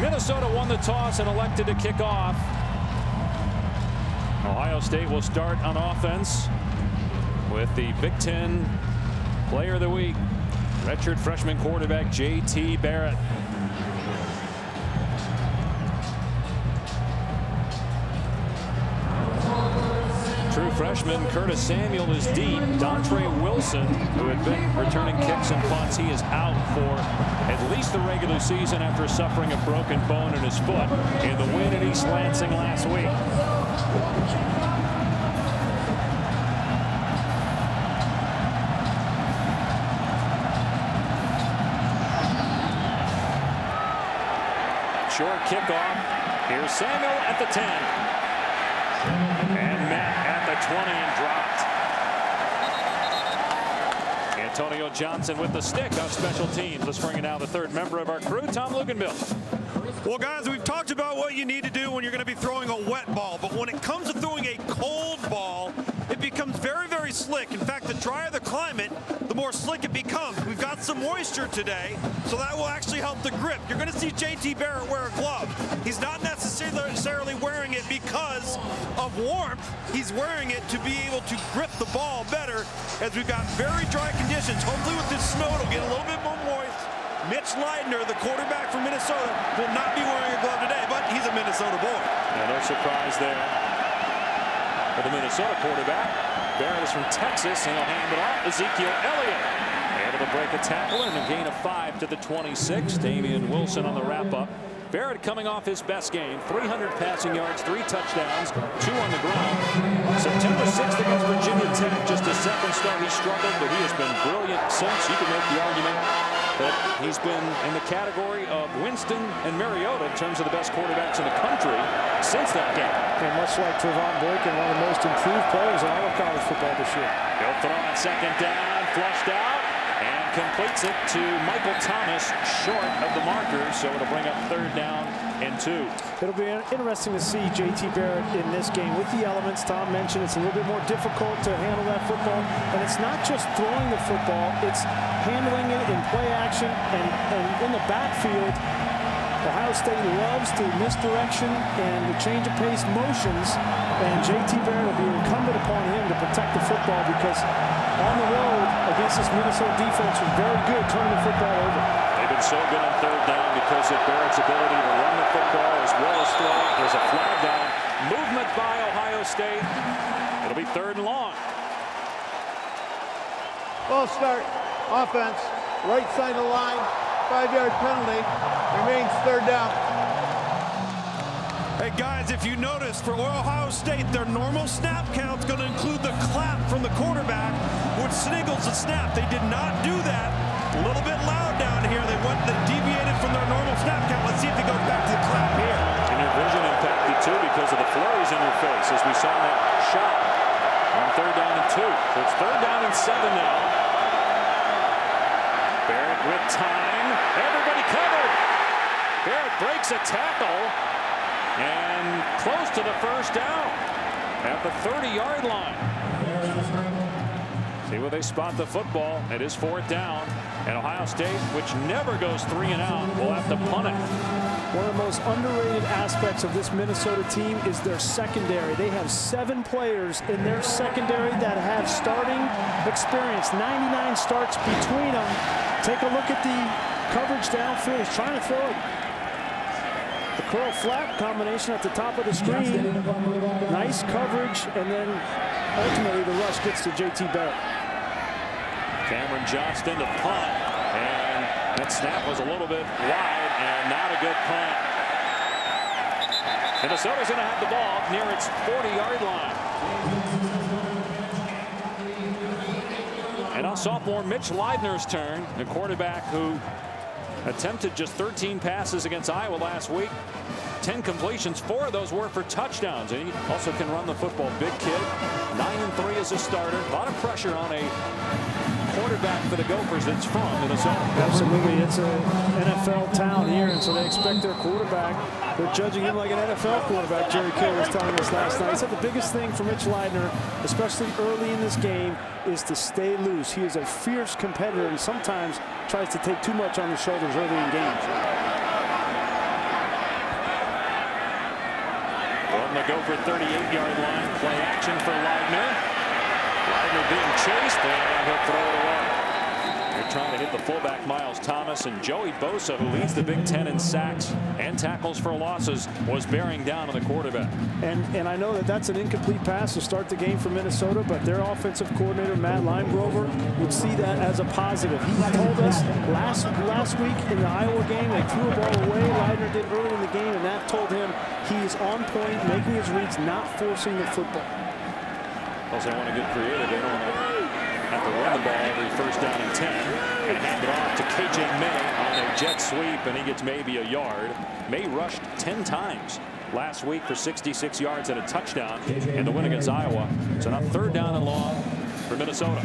Minnesota won the toss and elected to kick off. Ohio State will start on offense with the Big Ten Player of the Week, redshirt freshman quarterback J.T. Barrett. True freshman Curtis Samuel is deep. Dontre Wilson, who had been returning kicks and punts, he is out for at least the regular season after suffering a broken bone in his foot in the win at East Lansing last week. Short kickoff. Here's Samuel at the 10. And Matt at the 20 and dropped. Antonio Johnson with the stick on special teams. Let's bring in now the third member of our crew, Tom Luganbill. Well, guys, we've talked about what you need to do when you're going to be throwing a wet ball, but when it comes to throwing a cold ball, it becomes very, very slick. In fact, the drier the climate, the more slick it becomes. We've got some moisture today, so that will actually help the grip. You're going to see J.T. Barrett wear a glove. He's not necessarily wearing it because of warmth. He's wearing it to be able to grip the ball better as we've got very dry conditions. Hopefully with this snow, it'll get a little bit more moist. Mitch Leidner, the quarterback from Minnesota, will not be wearing a glove today, but he's a Minnesota boy. Yeah, no surprise there for the Minnesota quarterback. Barrett is from Texas, and he'll hand it off. Ezekiel Elliott able to break a tackle and a gain of 5 to the 26. Damian Wilson on the wrap-up. Barrett coming off his best game, 300 passing yards, 3 touchdowns, 2 on the ground. September 6th against Virginia Tech, just a second start. He struggled, but he has been brilliant since. You can make the argument that he's been in the category of Winston and Mariota in terms of the best quarterbacks in the country since that game. And much like Trevon Boykin, one of the most improved players in all of college football this year. He'll throw on second down, flushed out, and completes it to Michael Thomas, short of the marker, so it'll bring up third down and 2. It'll be interesting to see J.T. Barrett in this game with the elements Tom mentioned. It's a little bit more difficult to handle that football, and it's not just throwing the football, it's handling it in play action and in the backfield. Ohio State loves to misdirection and the change of pace motions, and J.T. Barrett will be incumbent upon him to protect the football because on the road against this Minnesota defense was very good turning the football over. They've been so good on third down because of Barrett's ability to run the football as well as throw it. There's a flag down. Movement by Ohio State. It'll be third and long. Ball start. Offense. Right side of the line. 5-yard penalty. Remains third down. Hey guys, if you notice, for Ohio State, their normal snap count's going to include the clap from the quarterback, which signals the snap. They did not do that. A little bit loud down here. They deviated from their normal snap count. Let's see if he goes back to the clap here. And your vision impacted too because of the flurries in your face as we saw that shot on third down and 2. So it's third down and 7 now. Barrett with time. Everybody covered. Barrett breaks a tackle and close to the first down at the 30-yard line. See where they spot the football. It is fourth down. And Ohio State, which never goes 3 and out, will have to punt it. One of the most underrated aspects of this Minnesota team is their secondary. They have 7 players in their secondary that have starting experience. 99 starts between them. Take a look at the coverage downfield. He's trying to throw it. The curl flap combination at the top of the screen. Nice coverage, and then ultimately the rush gets to J.T. Barrett. Cameron Johnston to punt, and that snap was a little bit wide and not a good punt. Minnesota's going to have the ball near its 40-yard line. And now sophomore Mitch Leidner's turn, the quarterback who attempted just 13 passes against Iowa last week. 10 completions, 4 of those were for touchdowns. And he also can run the football. Big kid, 9-3 as a starter. A lot of pressure on a quarterback for the Gophers that's from Minnesota. Absolutely. It's an NFL town here, and so they expect their quarterback. They're judging him like an NFL quarterback. Jerry Kill was telling us last night. He said the biggest thing for Mitch Leidner, especially early in this game, is to stay loose. He is a fierce competitor and sometimes tries to take too much on his shoulders early in games. from the Gopher 38-yard line. Play action for Leidner. Leidner being chased, and he'll throw it away. They're trying to hit the fullback Miles Thomas, and Joey Bosa, who leads the Big Ten in sacks and tackles for losses, was bearing down on the quarterback. And I know that that's an incomplete pass to start the game for Minnesota, but their offensive coordinator, Matt Linegrover, would see that as a positive. He told us last week in the Iowa game, they threw a ball away. Leidner did early in the game, and that told him he's on point, making his reads, not forcing the football. Plus, they want to get creative. They don't want to have to run the ball every first down and 10. And hand it off to KJ May on a jet sweep, and he gets maybe a yard. May rushed 10 times last week for 66 yards and a touchdown in the win against Iowa. So now third down and long for Minnesota.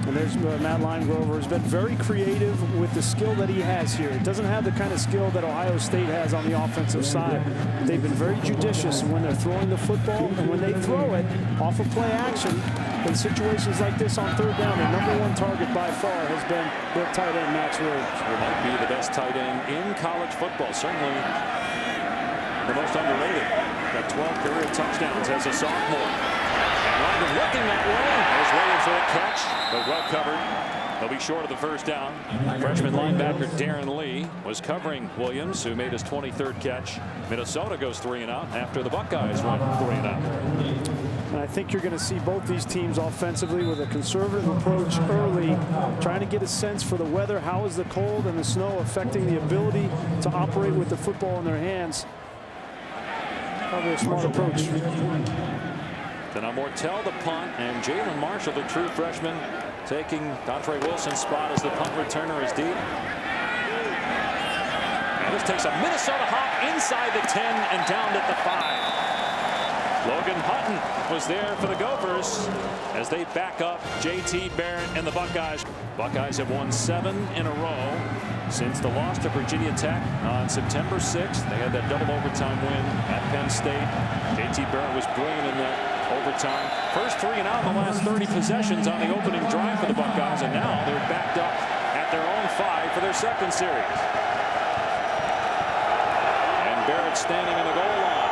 And there's Matt Linegrover, has been very creative with the skill that he has here. It doesn't have the kind of skill that Ohio State has on the offensive side. They've been very judicious when they're throwing the football, and when they throw it off of play action in situations like this on third down, their #1 target by far has been their tight end, Max Williams. Who might be the best tight end in college football. Certainly the most underrated. Got 12 career touchdowns as a sophomore. And looking that way. There's Williams for the catch, but well covered. They'll be short of the first down. Freshman linebacker Darren Lee was covering Williams, who made his 23rd catch. Minnesota goes 3 and out after the Buckeyes went 3 and out. And I think you're going to see both these teams offensively with a conservative approach early, trying to get a sense for the weather. How is the cold and the snow affecting the ability to operate with the football in their hands? Probably a smart approach. Then on Mortel the punt, and Jalen Marshall, the true freshman, taking Dontre Wilson's spot as the punt returner is deep. And this takes a Minnesota hop inside the 10 and down at the 5. Logan Hutton was there for the Gophers as they back up JT Barrett and the Buckeyes. Buckeyes have won 7 in a row since the loss to Virginia Tech on September 6th. They had that double overtime win at Penn State. JT Barrett was brilliant in that overtime. First 3 and out in the last 30 possessions on the opening drive for the Buckeyes, and now they're backed up at their own 5 for their second series. And Barrett standing in the goal line.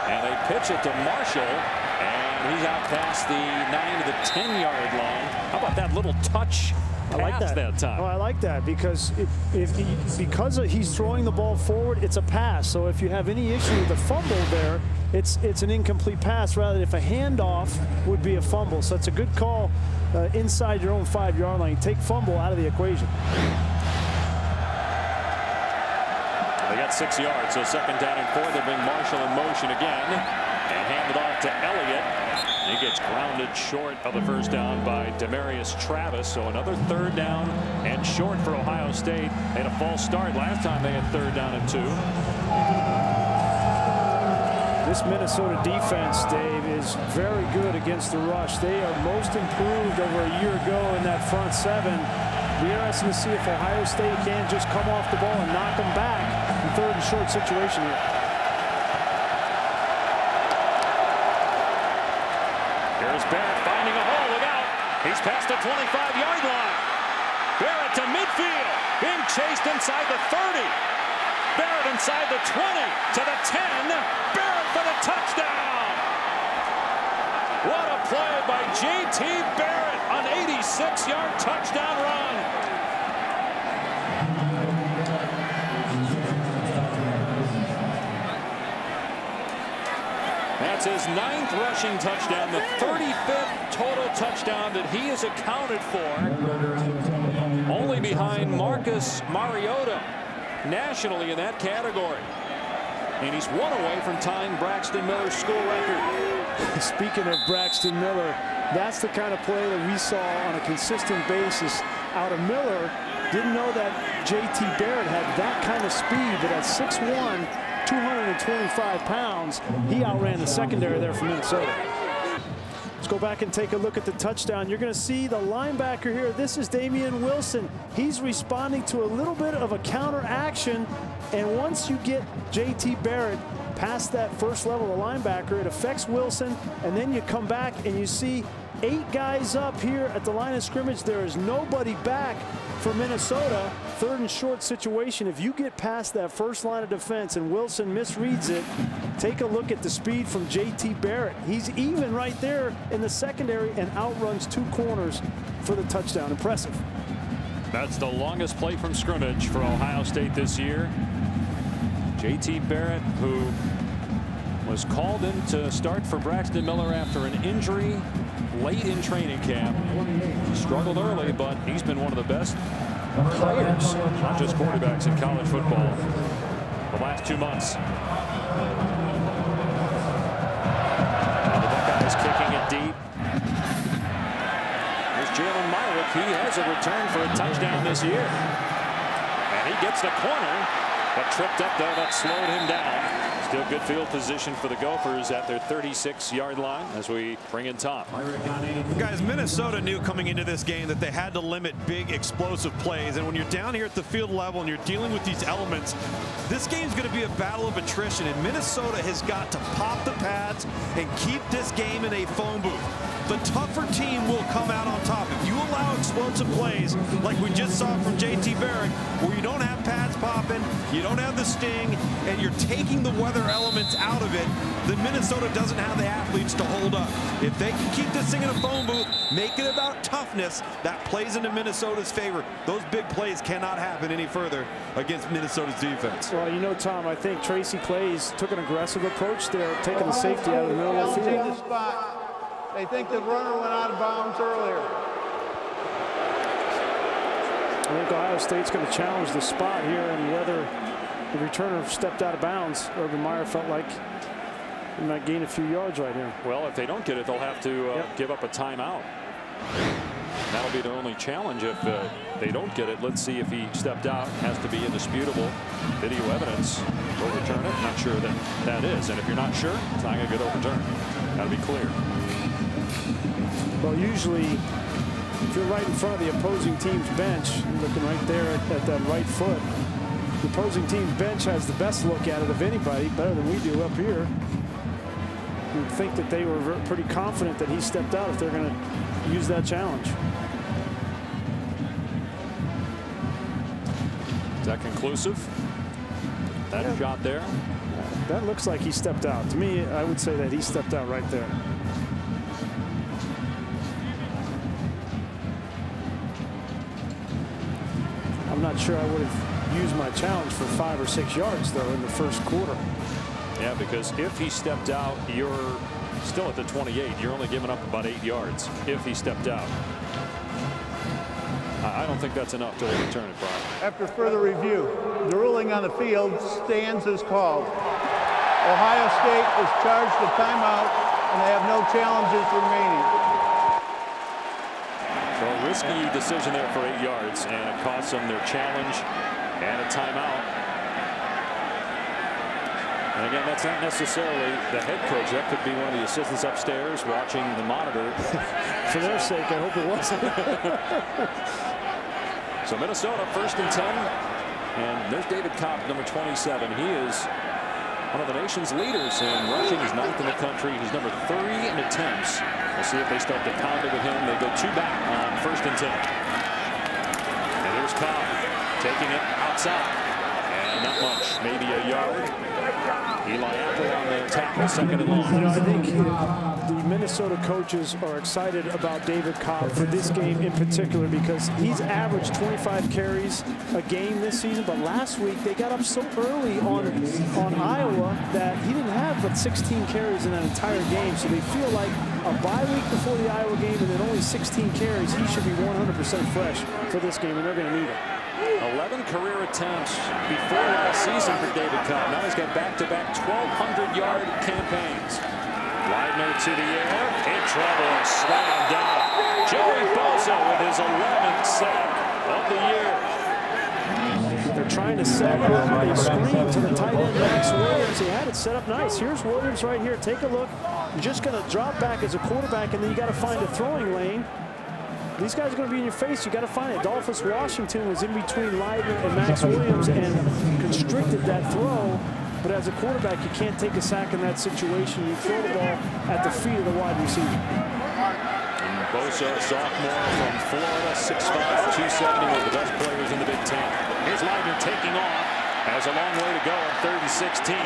And they pitch it to Marshall, and he's out past the 9 to the 10-yard line. How about that little touch? I like that time. Oh, I like that because because he's throwing the ball forward, it's a pass. So if you have any issue with the fumble there, it's an incomplete pass rather than if a handoff would be a fumble. So it's a good call inside your own 5-yard line. Take fumble out of the equation. They got 6 yards, so second down and 4. They bring Marshall in motion again and hand it off to Elliott. He gets grounded short of the first down by Demarius Travis. So another third down and short for Ohio State. They had a false start last time they had third down and 2. This Minnesota defense, Dave, is very good against the rush. They are most improved over a year ago in that front 7. Be interesting to see if Ohio State can just come off the ball and knock them back in third and short situation here. Here's Barrett finding a hole. Look out. He's past the 25-yard line. Barrett to midfield. Being chased inside the 30. Barrett inside the 20 to the 10. Barrett for the touchdown. What a play by JT Barrett. An 86-yard touchdown run. That's his 9th rushing touchdown, the 35th total touchdown that he has accounted for, only behind Marcus Mariota nationally in that category. And he's 1 away from tying Braxton Miller's school record. Speaking of Braxton Miller, that's the kind of play that we saw on a consistent basis out of Miller. Didn't know that JT Barrett had that kind of speed, but at 6'1", 225 pounds, he outran the secondary there from Minnesota. Let's go back and take a look at the touchdown. You're going to see the linebacker here. This is Damian Wilson. He's responding to a little bit of a counter action, and once you get JT Barrett past that first level of linebacker, it affects Wilson, and then you come back and you see 8 guys up here at the line of scrimmage. There is nobody back for Minnesota, 3rd and short situation. If you get past that first line of defense and Wilson misreads it, take a look at the speed from JT Barrett. He's even right there in the secondary and outruns 2 corners for the touchdown. Impressive. That's the longest play from scrimmage for Ohio State this year. JT Barrett, who was called in to start for Braxton Miller after an injury late in training camp. Struggled early, but he's been one of the best players, not just quarterbacks, in college football the last 2 months. And the Buckeyes kicking it deep. Here's Jalen Myrick. He has a return for a touchdown this year. And he gets the corner, but tripped up there. That slowed him down. Still good field position for the Gophers at their 36-yard line as we bring in Tom. Guys, Minnesota knew coming into this game that they had to limit big explosive plays. And when you're down here at the field level and you're dealing with these elements, this game's going to be a battle of attrition. And Minnesota has got to pop the pads and keep this game in a phone booth. The tougher team will come out on top. If you allow explosive plays like we just saw from JT Barrett, where you don't have pads popping, you don't have the sting, and you're taking the weather elements out of it, then Minnesota doesn't have the athletes to hold up. If they can keep this thing in a phone booth, make it about toughness, that plays into Minnesota's favor. Those big plays cannot happen any further against Minnesota's defense. Well, you know, Tom, I think Tracy Claeys took an aggressive approach there, taking the safety out of the middle of the field. They think the runner went out of bounds earlier. I think Ohio State's going to challenge the spot here, and whether the returner stepped out of bounds. Urban Meyer felt like he might gain a few yards right here. Well, if they don't get it, they'll have to give up a timeout. That'll be their only challenge if they don't get it. Let's see if he stepped out. Has to be indisputable video evidence to overturn it. Not sure that that is. And if you're not sure, it's not going to get overturned. Got to be clear. Well, usually, if you're right in front of the opposing team's bench, looking right there at that right foot, the opposing team's bench has the best look at it of anybody, better than we do up here. You'd think that they were pretty confident that he stepped out if they're going to use that challenge. Is that conclusive? That shot there? That looks like he stepped out. To me, I would say that he stepped out right there. I'm not sure I would have used my challenge for 5 or 6 yards, though, in the first quarter. Yeah, because if he stepped out, you're still at the 28. You're only giving up about 8 yards if he stepped out. I don't think that's enough to overturn it, Brian. After further review, the ruling on the field stands as called. Ohio State is charged a timeout, and they have no challenges remaining. So a risky decision there for 8 yards, and it costs them their challenge and a timeout. And again, that's not necessarily the head coach. That could be one of the assistants upstairs watching the monitor. For their sake, I hope it wasn't. So Minnesota 1st and 10. And there's David Cobb, number 27. He is one of the nation's leaders in rushing. He's 9th in the country. He's number 3 in attempts. We'll see if they start to pound it with him. They go 2 back on 1st and 10. And here's Cobb taking it outside. And not much, maybe a yard. Eli Apple on the tackle, 2nd and long. You know, I think the Minnesota coaches are excited about David Cobb for this game in particular because he's averaged 25 carries a game this season, but last week they got up so early on Iowa that he didn't have but 16 carries in that entire game, so they feel like a bye week before the Iowa game and then only 16 carries, he should be 100% fresh for this game, and they're going to need it. 11 career attempts before last season for David Cobb. Now he's got back-to-back 1,200-yard campaigns. Widener to the air, in trouble and slammed down. Joey Bosa with his 11th sack of the year. They're trying to set up a screen to the tight end, Max Williams. He had it set up nice. Here's Williams right here. Take a look. You're just going to drop back as a quarterback, and then you got to find a throwing lane. These guys are going to be in your face. You got to find it. Adolphus Washington was in between Leidner and Max Williams and constricted that throw. But as a quarterback, you can't take a sack in that situation. You throw the ball at the feet of the wide receiver. Bosa, a sophomore from Florida, 6'5", 270, one of the best players in the Big Ten. Here's Leitner taking off. Has a long way to go on 3rd and 16.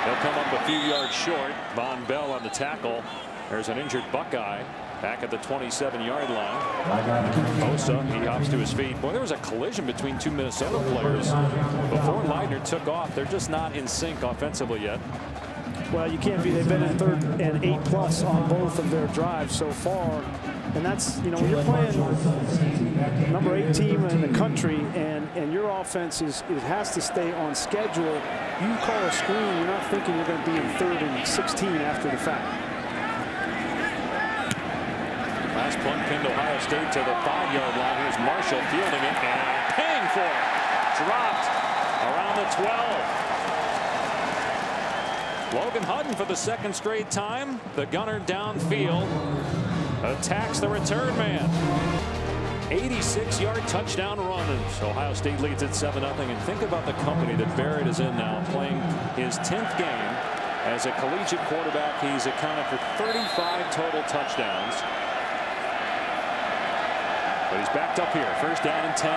They'll come up a few yards short. Von Bell on the tackle. There's an injured Buckeye back at the 27-yard line. Bosa, he hops to his feet. Boy, there was a collision between two Minnesota players before Leitner took off. They're just not in sync offensively yet. Well, you can't be. They've been in 3rd and 8+ on both of their drives so far. And that's, you know, when you're playing number 8 team in the country and your offense it has to stay on schedule. You call a screen, you're not thinking you're going to be in 3rd and 16 after the fact. Last punt pinned Ohio State to the 5-yard line. Here's Marshall fielding it and paying for it. Dropped around the 12. Logan Hutton for the 2nd straight time. The gunner downfield attacks the return man. 86-yard touchdown run. And Ohio State leads at 7-0. And think about the company that Barrett is in now, playing his 10th game as a collegiate quarterback. He's accounted for 35 total touchdowns. But he's backed up here. 1st down and 10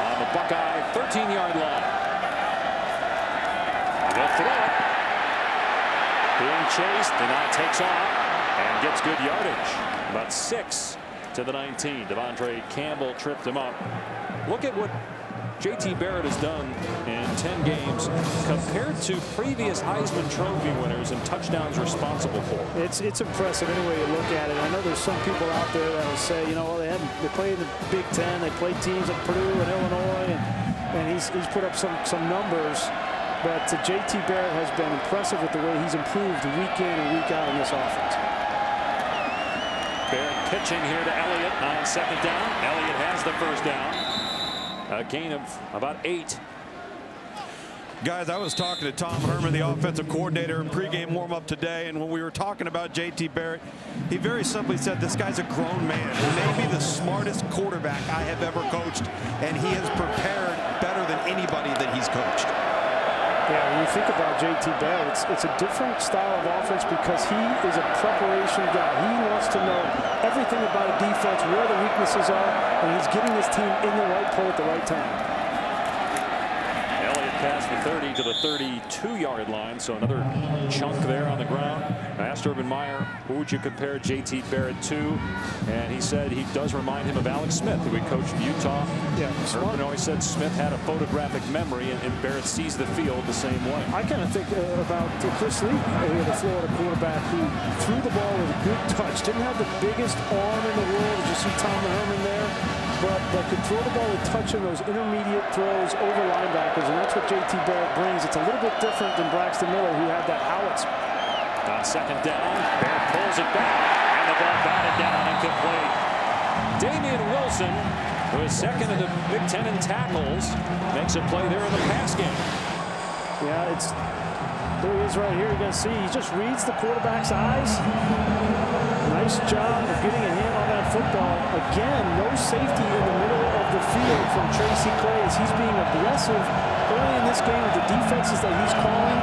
on the Buckeye 13-yard line. They'll throw it. Being chased, and now takes off and gets good yardage. About 6 to the 19. Devontae Campbell tripped him up. Look at what J.T. Barrett has done in 10 games compared to previous Heisman Trophy winners and touchdowns responsible for. It's impressive any way you look at it. I know there's some people out there that will say, you know, well, they played in the Big Ten, they played teams at Purdue and Illinois, and he's put up some numbers. But J.T. Barrett has been impressive with the way he's improved week in and week out in this offense. Barrett pitching here to Elliott on 2nd down. Elliott has the 1st down. A gain of about 8. Guys, I was talking to Tom Herman, the offensive coordinator, in pregame warm-up today, and when we were talking about J.T. Barrett, he very simply said this guy's a grown man, maybe the smartest quarterback I have ever coached, and he has prepared better than anybody that he's coached. Yeah, when you think about J.T. Barrett, it's a different style of offense because he is a preparation guy. He wants to know everything about a defense, where the weaknesses are, and he's getting his team in the right play at the right time. Elliott past the 30 to the 32-yard line, so another chunk there on the ground. I asked Urban Meyer, who would you compare J.T. Barrett to? And he said he does remind him of Alex Smith, who he coached at Utah. Yeah, Urban always said Smith had a photographic memory, and Barrett sees the field the same way. I kind of think about Chris Lee, the Florida quarterback, who threw the ball with a good touch. Didn't have the biggest arm in the world. Did you see Tom Herman there? But could throw the ball with touch in those intermediate throws over linebackers, and that's what J.T. Barrett brings. It's a little bit different than Braxton Miller, who had that howitzer. On 2nd down, Barrett pulls it back, and the ball batted down incomplete. Damian Wilson, who is 2nd in the Big Ten in tackles, makes a play there in the pass game. Yeah, there he is right here. You're going to see he just reads the quarterback's eyes. Nice job of getting a hand on that football. Again, no safety in the middle of the field from Tracy Clay as he's being aggressive early in this game with the defenses that he's calling.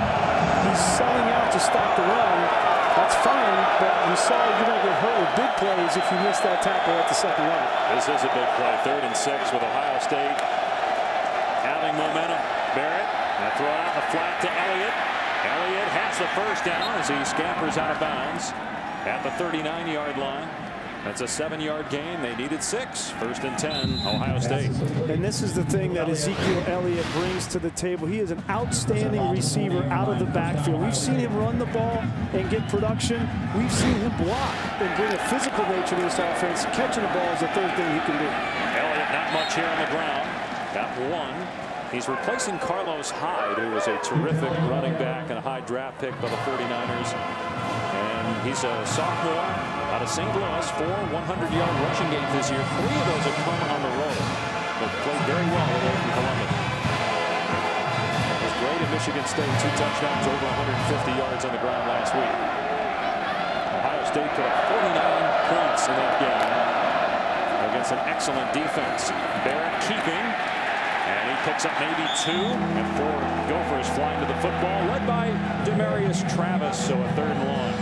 He's selling out to stop the run. That's fine, but you saw you're going to get hurt with big plays if you miss that tackle at the 2nd level. This is a big play. 3rd and 6 with Ohio State having momentum. Barrett, throw out the flat to Elliott. Elliott has the 1st down as he scampers out of bounds at the 39-yard line. That's a 7-yard gain. They needed 6. 1st and 10, Ohio State. And this is the thing that Ezekiel Elliott brings to the table. He is an outstanding receiver out of the backfield. We've seen him run the ball and get production. We've seen him block and bring a physical nature to this offense. Catching the ball is the 3rd thing he can do. Elliott not much here on the ground. Got 1. He's replacing Carlos Hyde, who was a terrific running back and a high draft pick by the 49ers. And he's a sophomore out of St. Louis, 4 100-yard rushing games this year. 3 of those have come on the road. But played very well away from Columbus. It was great at Michigan State, 2 touchdowns, over 150 yards on the ground last week. Ohio State put up 49 points in that game against an excellent defense. Barrett keeping. And he picks up maybe 2, and 4 Gophers flying to the football, led by Demarius Travis, so a 3rd and long.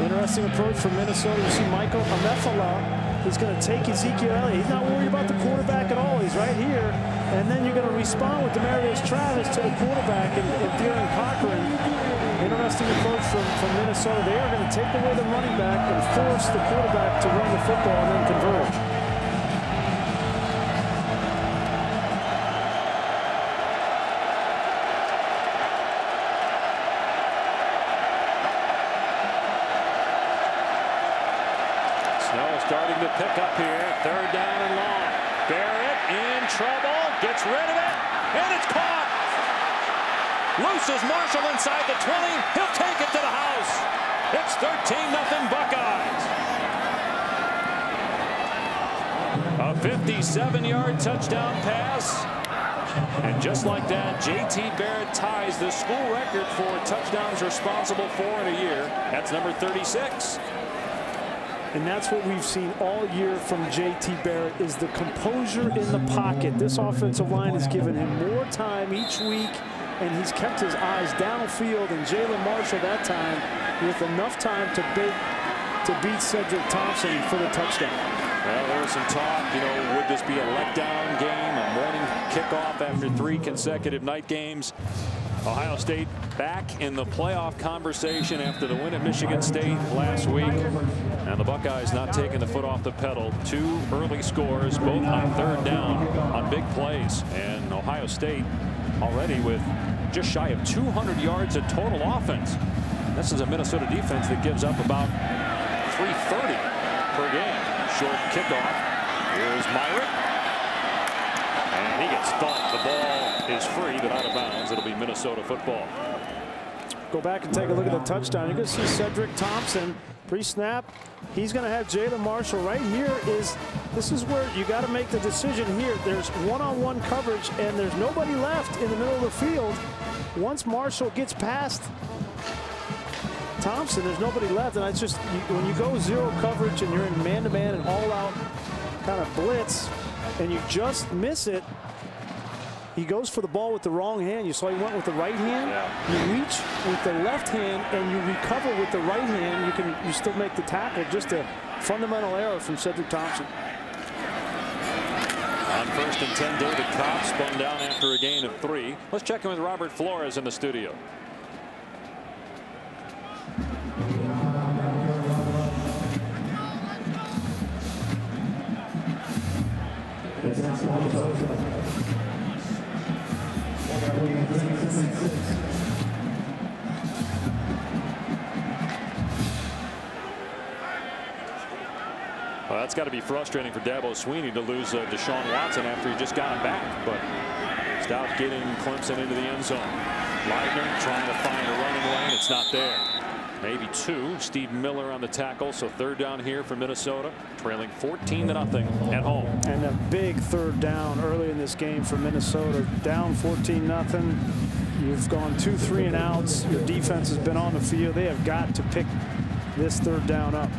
Interesting approach from Minnesota. You see Michael Amefala. He's going to take Ezekiel Elliott. He's not worried about the quarterback at all. He's right here. And then you're going to respond with Demarius Travis to the quarterback and Darren Cochran. Interesting approach from Minnesota. They are going to take away the running back and force the quarterback to run the football and then converge. Starting to pick up here. Third down and long. Barrett in trouble. Gets rid of it. And it's caught. Looses Marshall inside the 20. He'll take it to the house. It's 13-0 Buckeyes. A 57-yard touchdown pass. And just like that, J.T. Barrett ties the school record for touchdowns responsible for in a year. That's number 36. And that's what we've seen all year from J.T. Barrett is the composure in the pocket. This offensive line has given him more time each week, and he's kept his eyes downfield. And Jalen Marshall that time with enough time to beat Cedric Thompson for the touchdown. Well, there was some talk, would this be a letdown game, a morning kickoff after 3 consecutive night games? Ohio State back in the playoff conversation after the win at Michigan State last week. And the Buckeyes not taking the foot off the pedal. 2 early scores, both on third down on big plays. And Ohio State already with just shy of 200 yards of total offense. This is a Minnesota defense that gives up about 330 per game. Short kickoff. Here's Myrick. And he gets thumped. The ball is free, but out of bounds. It'll be Minnesota football. Go back and take a look at the touchdown. You're going to see Cedric Thompson pre-snap. He's going to have Jalen Marshall right here. This is where you got to make the decision here. There's one-on-one coverage, and there's nobody left in the middle of the field. Once Marshall gets past Thompson, there's nobody left, and it's just when you go zero coverage and you're in man-to-man and all-out kind of blitz, and you just miss it. He goes for the ball with the wrong hand. You saw he went with the right hand. Yeah. You reach with the left hand and you recover with the right hand. You still make the tackle. Just a fundamental error from Cedric Thompson. On 1st and 10, David Cobb spun down after a gain of 3. Let's check in with Robert Flores in the studio. Well, that's got to be frustrating for Dabo Swinney to lose Deshaun Watson after he just got him back. But Stout getting Clemson into the end zone. Leitner trying to find a running lane. It's not there. Maybe 2. Steve Miller on the tackle. So third down here for Minnesota, trailing 14-0 at home. And a big third down early in this game for Minnesota. Down 14-0. You've gone 2 3-and-outs. Your defense has been on the field. They have got to pick this third down up.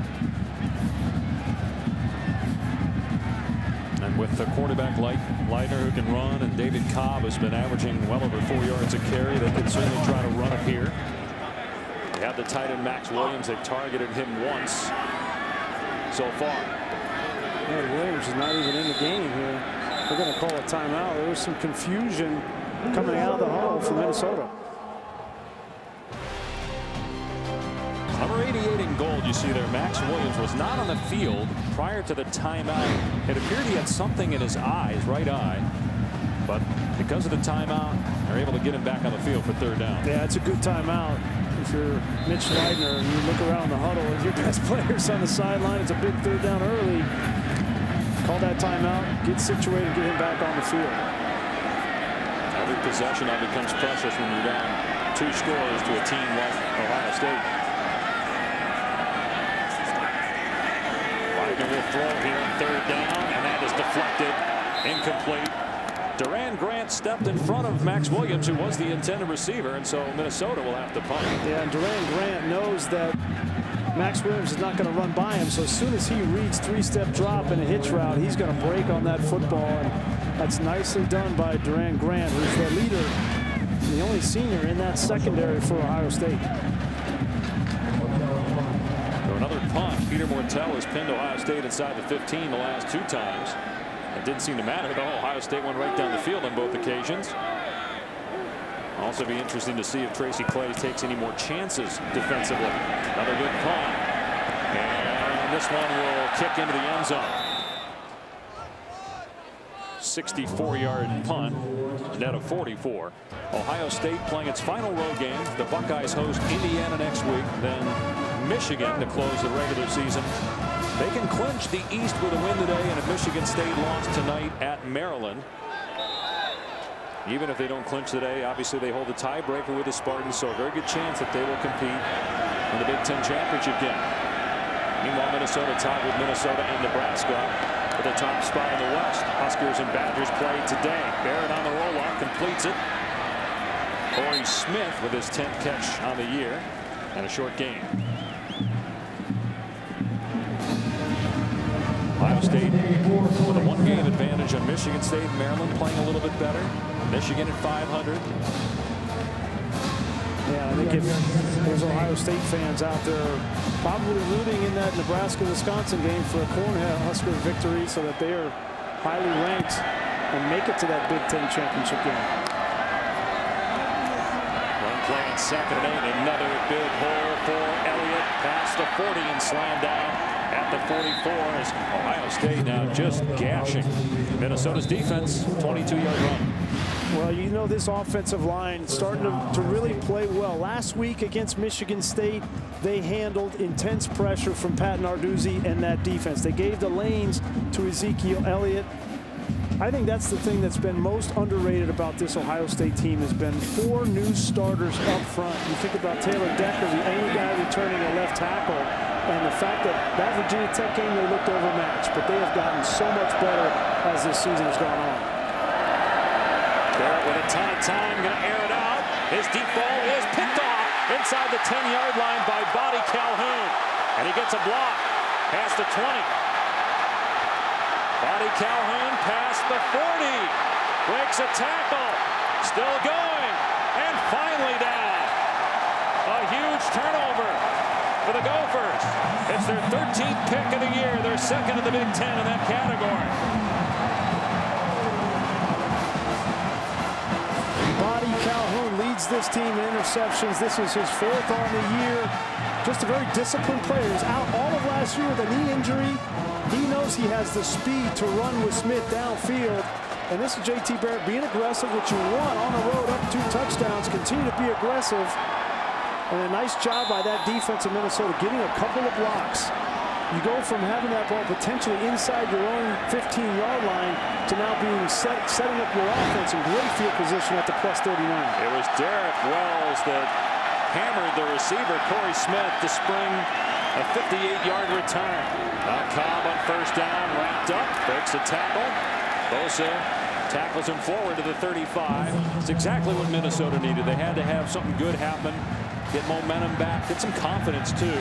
And with the quarterback Leitner who can run, and David Cobb has been averaging well over 4 yards a carry, they can certainly try to run it here. They have the tight end Max Williams. They've targeted him once so far. Yeah, Williams is not even in the game here. They're going to call a timeout. There was some confusion coming out of the huddle from Minnesota. Number 88 in gold, you see there, Max Williams was not on the field prior to the timeout. It appeared he had something in his eye, his right eye. But because of the timeout, they're able to get him back on the field for third down. Yeah, it's a good timeout. If you're Mitch Leitner and you look around the huddle, if your best players on the sideline, it's a big third down early. Call that timeout, get situated, get him back on the field. Every possession now becomes precious when you're down 2 scores to a team like Ohio State. Leitner will throw here on third down, and that is deflected, incomplete. Duran Grant stepped in front of Max Williams, who was the intended receiver, and so Minnesota will have to punt. Yeah, and Duran Grant knows that Max Williams is not going to run by him, so as soon as he reads 3-step drop in a hitch route, he's going to break on that football, and that's nicely done by Duran Grant, who's the leader, the only senior in that secondary for Ohio State. Peter Mortel has pinned Ohio State inside the 15 the last 2 times. It didn't seem to matter, though. Ohio State went right down the field on both occasions. Also be interesting to see if Tracy Claeys takes any more chances defensively. Another good punt. And this one will kick into the end zone. 64-yard punt, net of 44. Ohio State playing its final road game. The Buckeyes host Indiana next week, then Michigan to close the regular season. They can clinch the East with a win today, and if Michigan State lost tonight at Maryland, even if they don't clinch today, obviously they hold the tiebreaker with the Spartans, so a very good chance that they will compete in the Big Ten championship game. Meanwhile, Minnesota tied with Minnesota and Nebraska for the top spot in the West. Huskers and Badgers play today. Barrett on the roll-off completes it. Corey Smith with his 10th catch on the year and a short game. Ohio State with a 1-game advantage on Michigan State. Maryland playing a little bit better. Michigan at 500. Yeah, I think if there's Ohio State fans out there probably rooting in that Nebraska-Wisconsin game for a Cornhusker victory so that they are highly ranked and make it to that Big Ten championship game. One play on 2nd and 8. Another big hole for Elliott. Past the 40 and slammed down at the 44 as Ohio State now just gashing Minnesota's defense. 22-yard run. Well, you know, this offensive line starting to really play well. Last week against Michigan State, they handled intense pressure from Pat Narduzzi and that defense. They gave the lanes to Ezekiel Elliott. I think that's the thing that's been most underrated about this Ohio State team has been 4 new starters up front. You think about Taylor Decker, the only guy returning a left tackle, and the fact that Virginia Tech game they looked overmatched, but they have gotten so much better as this season has gone on. Barrett with a ton of time, going to air it out. His deep ball is picked off inside the 10-yard line by Body Calhoun. And he gets a block past the 20. Body Calhoun past the 40. Breaks a tackle. Still going. And finally down. A huge turnover for the Gophers. It's their 13th pick of the year. They're second in the Big Ten in that category. This team in interceptions. This is his 4th on the year. Just a very disciplined player. He's out all of last year with a knee injury. He knows he has the speed to run with Smith downfield. And this is JT Barrett being aggressive, which you want on the road, up 2 touchdowns. Continue to be aggressive. And a nice job by that defense of Minnesota getting a couple of blocks. You go from having that ball potentially inside your own 15-yard line to now being setting up your offense in great field position at the +39. It was Derek Wells that hammered the receiver, Corey Smith, to spring a 58-yard return. Now Cobb on 1st down, wrapped up, breaks a tackle. Bosa tackles him forward to the 35. It's exactly what Minnesota needed. They had to have something good happen, get momentum back, get some confidence too.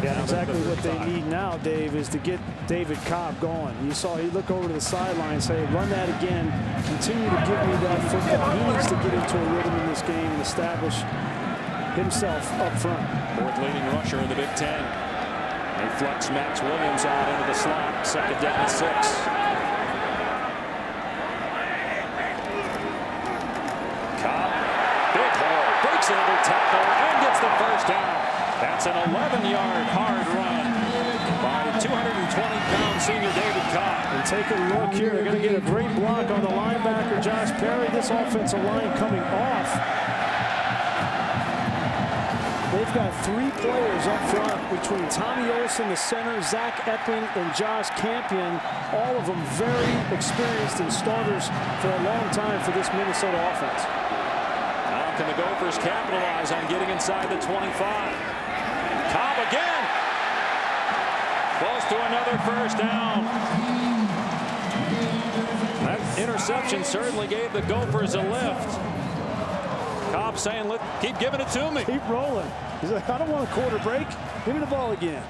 Yeah, exactly what they need now, Dave, is to get David Cobb going. You saw he look over to the sideline and say, run that again, continue to give me that football. He needs to get into a rhythm in this game and establish himself up front. 4th leading rusher in the Big Ten. They flex Max Williams out into the slot. 2nd down and 6. Cobb, big hole, breaks over tackle and gets the 1st down. That's an 11-yard hard run by 220-pound senior David Cobb. And take a look here. They're going to get a great block on the linebacker, Josh Perry. This offensive line coming off. They've got 3 players up front between Tommy Olson, the center, Zach Epping, and Josh Campion. All of them very experienced and starters for a long time for this Minnesota offense. Now can the Gophers capitalize on getting inside the 25? Cobb again. Close to another 1st down. That interception certainly gave the Gophers a lift. Cobb saying, "Look, keep giving it to me. Keep rolling." He's like, I don't want a quarter break. Give me the ball again.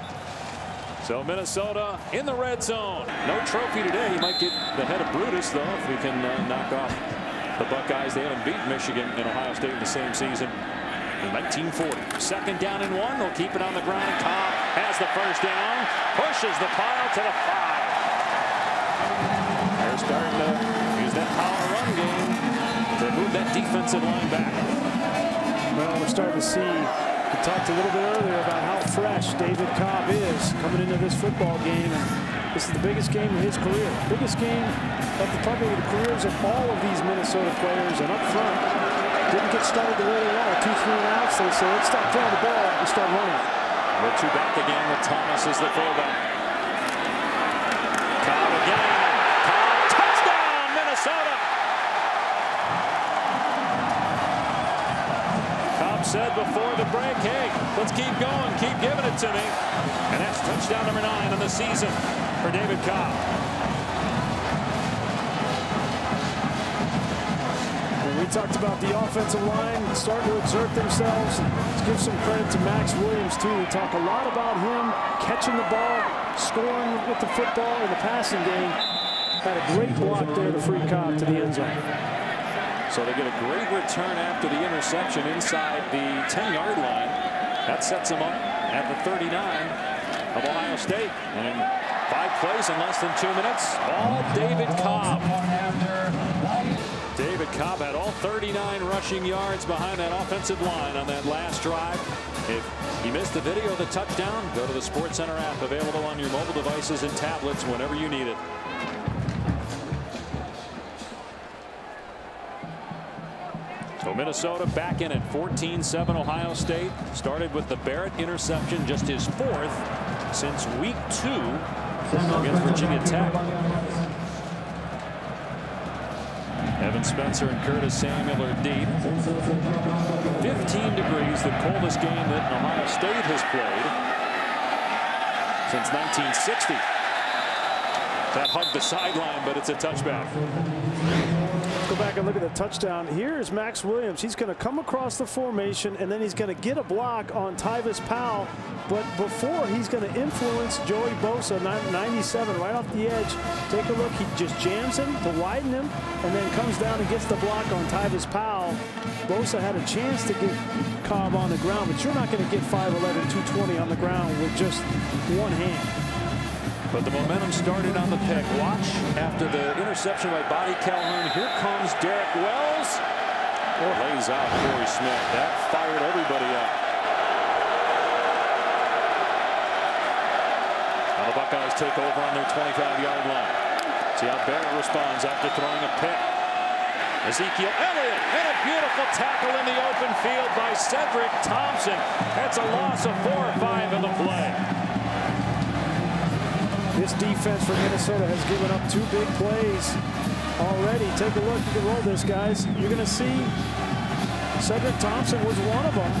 So Minnesota in the red zone. No trophy today. He might get the head of Brutus, though, if we can knock off the Buckeyes. They haven't beat Michigan and Ohio State in the same season in 1940. 2nd down and 1. They'll keep it on the ground. And Cobb has the first down, pushes the pile to the 5. They're starting to use that power run game to move that defensive line back. Well, we're starting to see, we talked a little bit earlier about how fresh David Cobb is coming into this football game. And this is the biggest game of his career. Biggest game of probably the careers of all of these Minnesota players. And up front, didn't get started the way they want. 2 3-and-outs. They say, let's stop throwing the ball and start running. We're 2 back again with Thomas as the fullback. Cobb again. Cobb, touchdown, Minnesota. Cobb said before the break, hey, let's keep going, keep giving it to me. And that's touchdown number 9 of the season for David Cobb. We talked about the offensive line starting to exert themselves. Let's give some credit to Max Williams, too. We talk a lot about him catching the ball, scoring with the football in the passing game. Had a great block there to free Cobb to the end zone. So they get a great return after the interception inside the 10-yard line. That sets them up at the 39 of Ohio State. And 5 plays in less than 2 minutes. All David Cobb. David Cobb had all 39 rushing yards behind that offensive line on that last drive. If you missed the video of the touchdown, go to the SportsCenter app, available on your mobile devices and tablets whenever you need it. So Minnesota back in at 14-7 Ohio State. Started with the Barrett interception, just his 4th since week 2 against Virginia Tech. Evan Spencer and Curtis Samuel are deep. 15 degrees, the coldest game that Ohio State has played since 1960. That hugged the sideline, but it's a touchback. Let's go back and look at the touchdown. Here's Max Williams. He's going to come across the formation, and then he's going to get a block on Tyvis Powell. But before he's going to influence Joey Bosa, 97, right off the edge. Take a look. He just jams him to widen him, and then comes down and gets the block on Tyvis Powell. Bosa had a chance to get Cobb on the ground, but you're not going to get 5'11", 220 on the ground with just one hand. But the momentum started on the pick. Watch after the interception by Bobby Calhoun. Here comes Derek Wells. Lays out Corey Smith. That fired everybody up. Now the Buckeyes take over on their 25-yard line. See how Barrett responds after throwing a pick. Ezekiel Elliott and a beautiful tackle in the open field by Cedric Thompson. That's a loss of 4 or 5 in the play. This defense for Minnesota has given up 2 big plays already. Take a look. You can roll this, guys. You're going to see Cedric Thompson was one of them.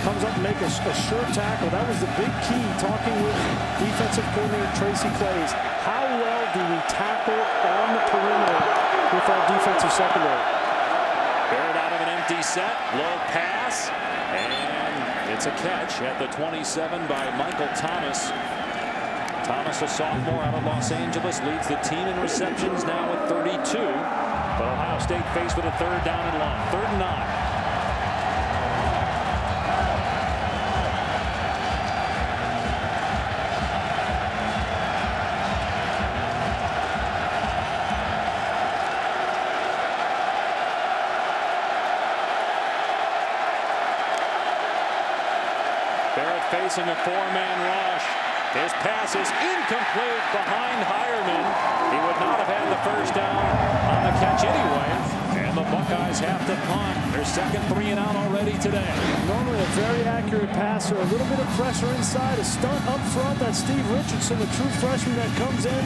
Comes up and make a sure tackle. That was the big key, talking with defensive coordinator Tracy Claeys. How well do we tackle on the perimeter with our defensive secondary? Barrett out of an empty set. Low pass. And it's a catch at the 27 by Michael Thomas. Thomas, a sophomore out of Los Angeles, leads the team in receptions now with 32. But Ohio State faced with a 3rd down and long. 3rd and 9. Barrett facing a 4-man rush. His pass is incomplete behind Hireman. He would not have had the first down on the catch anyway. And the Buckeyes have to punt. Their second 3-and-out already today. Normally a very accurate passer. A little bit of pressure inside. A stunt up front. That's Steve Richardson, a true freshman that comes in.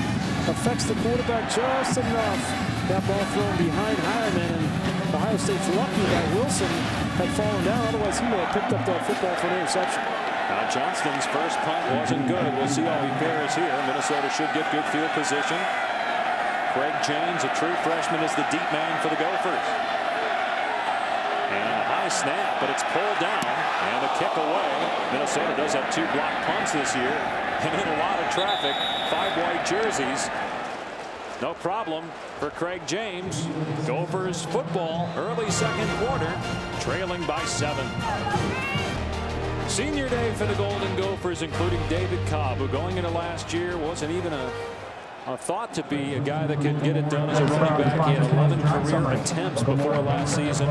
Affects the quarterback just enough. That ball thrown behind Hireman. And Ohio State's lucky that Wilson had fallen down. Otherwise, he may have picked up that football for an interception. Now Johnston's first punt wasn't good. We'll see how he fares here. Minnesota should get good field position. Craig James, a true freshman, is the deep man for the Gophers. And a high snap, but it's pulled down. And a kick away. Minnesota does have 2 blocked punts this year. And in a lot of traffic. 5 white jerseys. No problem for Craig James. Gophers football, early second quarter, trailing by 7. Senior day for the Golden Gophers, including David Cobb, who going into last year wasn't even a thought to be a guy that could get it done as a running back. He had 11 career attempts before last season,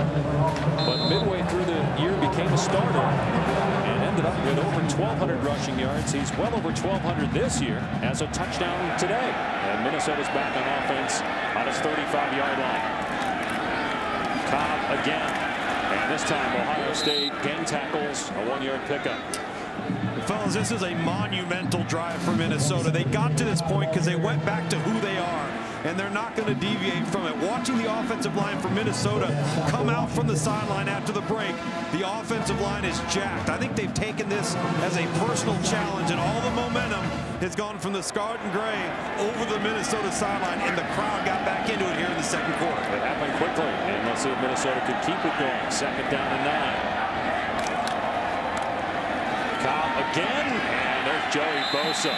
but midway through the year became a starter and ended up with over 1,200 rushing yards. He's well over 1,200 this year, as a touchdown today. And Minnesota's back on offense on his 35-yard line. Cobb again. And this time, Ohio State gang tackles a 1-yard pickup. Fellas, this is a monumental drive for Minnesota. They got to this point because they went back to who they are, and they're not going to deviate from it. Watching the offensive line for Minnesota come out from the sideline after the break, the offensive line is jacked. I think they've taken this as a personal challenge, and all the momentum has gone from the scarlet and gray over the Minnesota sideline, and the crowd got back into it here in the second quarter. It happened quickly, and let's see if Minnesota can keep it going. Second down and 9. Cobb again, and there's Joey Bosa.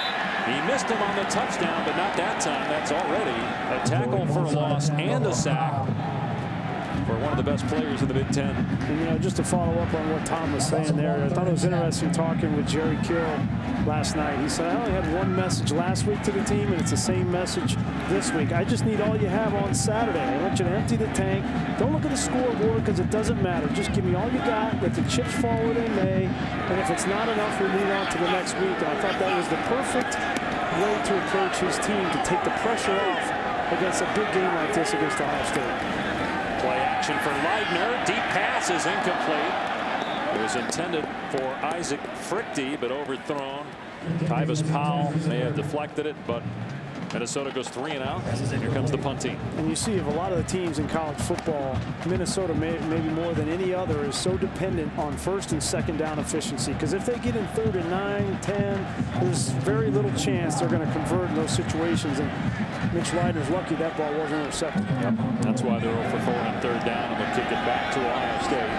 He missed him on the touchdown, but not that time. That's already a tackle for a loss and a sack for one of the best players in the Big Ten. And, you know, just to follow up on what Tom was saying there, I thought it was interesting talking with Jerry Kill last night. He said, I only had one message last week to the team, and it's the same message this week. I just need all you have on Saturday. I want you to empty the tank. Don't look at the scoreboard because it doesn't matter. Just give me all you got. Let the chips fall where they may. And if it's not enough, we'll move on to the next week. And I thought that was the perfect way to approach his team, to take the pressure off against a big game like this against Ohio State. Play action for Leidner. Deep pass is incomplete. It was intended for Isaac Frichte, but overthrown. Tyvis Powell may have deflected it, but Minnesota goes 3 and out. And here comes the punt team. And you see, of a lot of the teams in college football, Minnesota maybe more than any other is so dependent on first and second down efficiency. Because if they get in 3rd and 9, 10, there's very little chance they're going to convert in those situations. And Mitch Leidner's lucky that ball wasn't intercepted. Yep. That's why they're 0 for 4 on 3rd down, and they'll kick it back to Ohio State.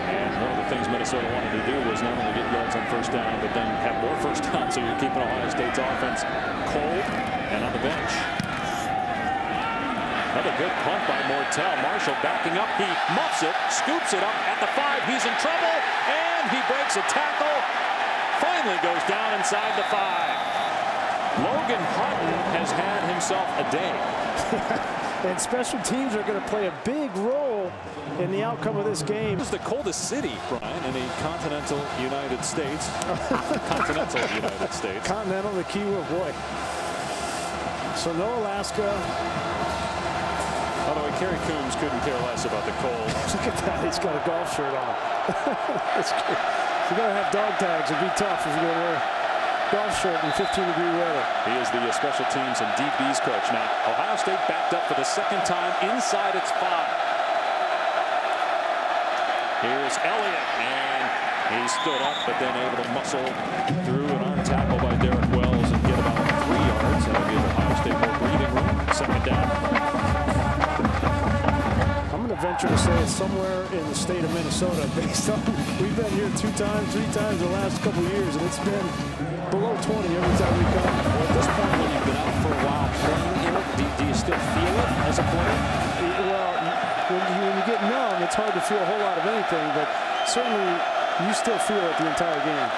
And one of the things Minnesota wanted to do was not only get yards on 1st down, but then have more 1st down, so you're keeping Ohio State's offense cold and on the bench. Another good punt by Mortel. Marshall backing up. He muffs it, scoops it up at the 5. He's in trouble, and he breaks a tackle. Finally goes down inside the 5. Logan Hutton has had himself a day. And special teams are going to play a big role in the outcome of this game. This is the coldest city, Brian, in the continental United States. Continental United States. Continental, the key word, boy. So no Alaska. By the way, Kerry Coombs couldn't care less about the cold. Look at that. He's got a golf shirt on. That's good. You got to have dog tags. It'd be tough if you're going to wear golf shirt in 15-degree weather. He is the special teams and DBs coach. Now, Ohio State backed up for the 2nd time inside its 5. Here's Elliott, and he stood up, but then able to muscle through an arm tackle by Derek Wells and get about 3 yards. That'll give Ohio State more breathing room. 2nd down. I'm going to venture to say it's somewhere in the state of Minnesota, based on we've been here 2 times, 3 times the last couple of years, and it's been below 20 every time we come. Well, at this point, when you've been out for a while playing in it, do you still feel it as a player? Well, when you get numb, it's hard to feel a whole lot of anything, but certainly you still feel it the entire game.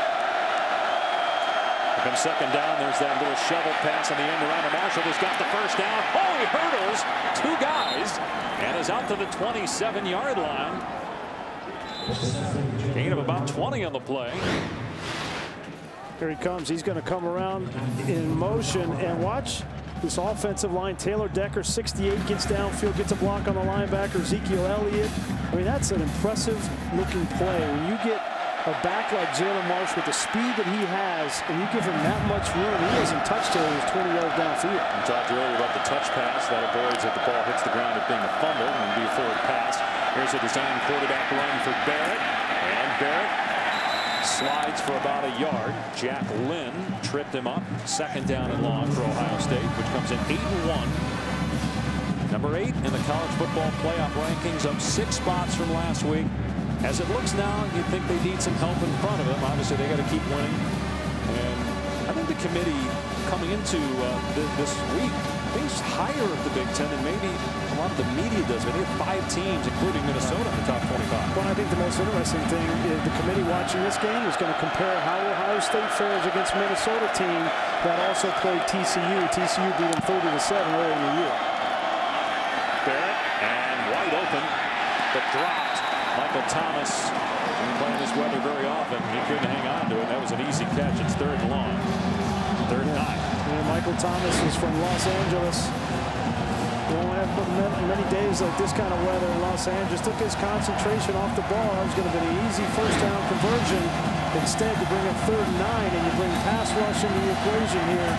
Here comes 2nd down. There's that little shovel pass on the end around to Marshall, who's got the 1st down. Oh, he hurdles 2 guys and is out to the 27-yard line. Gain of about 20 on the play. Here he comes. He's going to come around in motion, and watch this offensive line. Taylor Decker, 68, gets downfield, gets a block on the linebacker. Ezekiel Elliott. I mean, that's an impressive looking play. When you get a back like Jalen Marsh with the speed that he has, and you give him that much room, he hasn't touched till he was 20 yards downfield. We talked earlier about the touch pass that avoids if the ball hits the ground, it being a fumble and be a forward pass. Here's a design quarterback run for Barrett, and Barrett slides for about a yard. Jack Lynn tripped him up. 2nd down and long for Ohio State, which comes in 8-1. Number 8 in the college football playoff rankings, up 6 spots from last week. As it looks now, you'd think they need some help in front of them. Obviously, they got to keep winning. And I think the committee coming into this week based higher of the Big Ten than maybe a lot of the media does. They have 5 teams, including Minnesota, in the top 25. Well, I think the most interesting thing is the committee watching this game is going to compare how Ohio State fares against Minnesota team that also played TCU. TCU beat them 30-7 earlier in the year. Barrett and wide open, but dropped. Michael Thomas, playing this weather very often, he couldn't hang on to it. That was an easy catch. It's 3rd and long. 3rd and 9. And Michael Thomas is from Los Angeles. You don't have many days like this kind of weather in Los Angeles. Took his concentration off the ball. That was going to be an easy first down conversion. Instead, you bring up 3rd and 9, and you bring pass rush into the equation here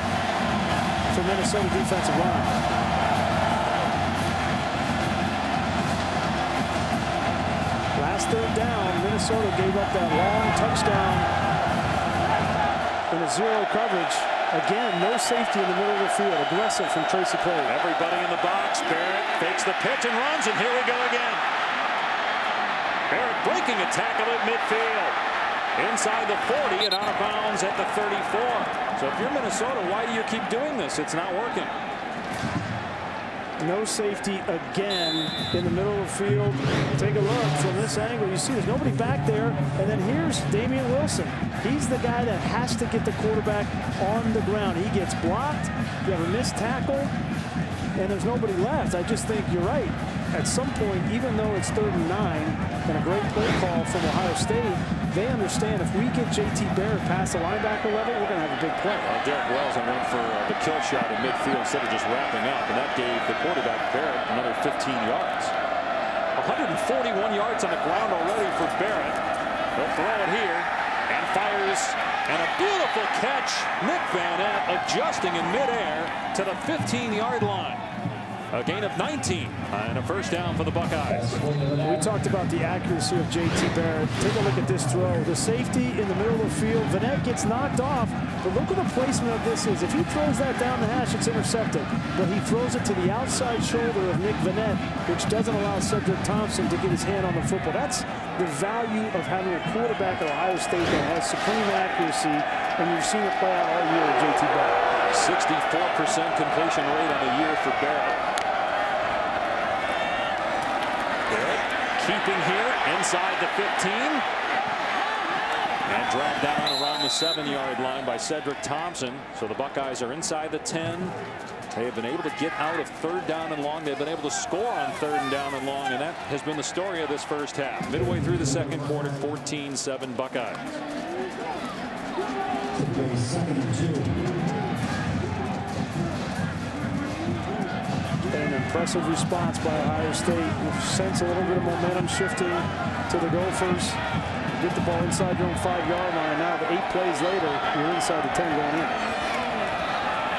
for Minnesota defensive line. Last 3rd down, Minnesota gave up that long touchdown in a zero coverage. Again, no safety in the middle of the field. Aggressive from Tracy Clay. Everybody in the box. Barrett fakes the pitch and runs, and here we go again. Barrett breaking a tackle at midfield. Inside the 40 and out of bounds at the 34. So if you're Minnesota, why do you keep doing this? It's not working. No safety again in the middle of the field. Take a look from this angle. You see there's nobody back there. And then here's Damian Wilson. He's the guy that has to get the quarterback on the ground. He gets blocked. You have a missed tackle. And there's nobody left. I just think you're right. At some point, even though it's 3rd and 9 and a great play call from Ohio State, they understand if we get J.T. Barrett past the linebacker level, we're going to have a big play. Derek Wells went for the kill shot in midfield instead of just wrapping up, and that gave the quarterback Barrett another 15 yards. 141 yards on the ground already for Barrett. He'll throw it here and fires, and a beautiful catch. Nick Vanette adjusting in midair to the 15-yard line. A gain of 19 and a first down for the Buckeyes. We talked about the accuracy of J.T. Barrett. Take a look at this throw. The safety in the middle of the field. Vanette gets knocked off, but look what the placement of this is. If he throws that down the hash, it's intercepted. But he throws it to the outside shoulder of Nick Vanette, which doesn't allow Cedric Thompson to get his hand on the football. That's the value of having a quarterback at Ohio State that has supreme accuracy, and you've seen it play out all year with J.T. Barrett. 64% completion rate on the year for Barrett. Keeping here inside the 15 and dragged down around the 7-yard line by Cedric Thompson. So the Buckeyes are inside the 10. They have been able to get out of 3rd down and long. They've been able to score on 3rd and down and long, and that has been the story of this first half. Midway through the 2nd quarter, 14-7 Buckeyes. An impressive response by Ohio State. You sense a little bit of momentum shifting to the Gophers. Get the ball inside your own 5-yard line. Now, 8 plays later, you're inside the 10 going in.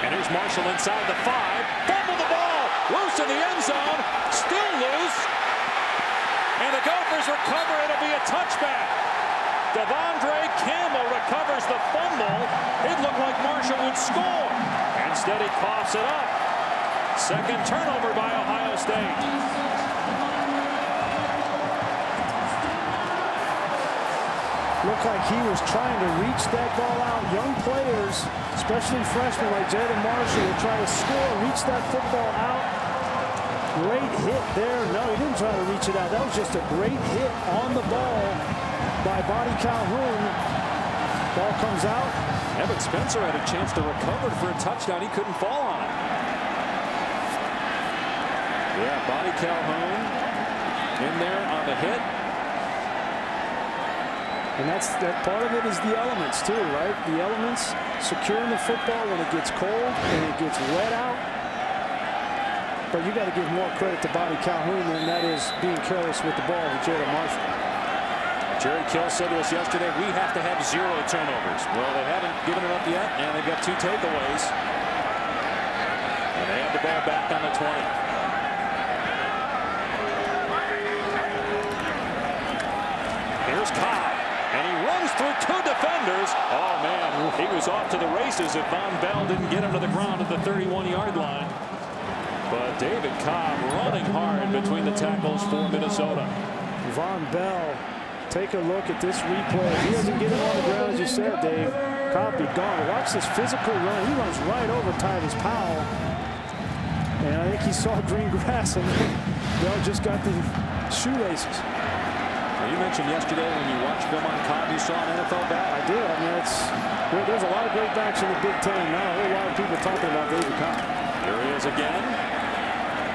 And here's Marshall inside the 5. Fumble the ball. Loose in the end zone. Still loose. And the Gophers recover. It'll be a touchback. Devondre Campbell recovers the fumble. It looked like Marshall would score. Instead, he coughs it up. 2nd turnover by Ohio State. Looked like he was trying to reach that ball out. Young players, especially freshmen like Jaden Marshall, will try to score, reach that football out. Great hit there. No, he didn't try to reach it out. That was just a great hit on the ball by Bonnie Calhoun. Ball comes out. Evan Spencer had a chance to recover for a touchdown. He couldn't fall on it. Yeah, Bonnie Calhoun in there on the hit. And that part of it is the elements too, right? The elements securing the football when it gets cold and it gets wet out. But you got to give more credit to Bonnie Calhoun than that is being careless with the ball with Jalen Marshall. Jerry Kill said to us yesterday, we have to have 0 turnovers. Well, they haven't given it up yet, and they've got 2 takeaways. And they have the ball back on the 20. Here's Cobb, and he runs through 2 defenders. Oh, man, he was off to the races if Von Bell didn't get him to the ground at the 31-yard line. But David Cobb running hard between the tackles for Minnesota. Von Bell, take a look at this replay. If he doesn't get him on the ground, as you said, Dave, Cobb be gone. Watch this physical run. He runs right over Tyvis Powell. like he saw green grass and Bell just got the shoelaces. Well, you mentioned yesterday when you watched film on Cobb, you saw an NFL back. I did. I mean, there's a lot of great backs in the Big Ten. Not a whole lot of people talking about David Cobb. Here he is again.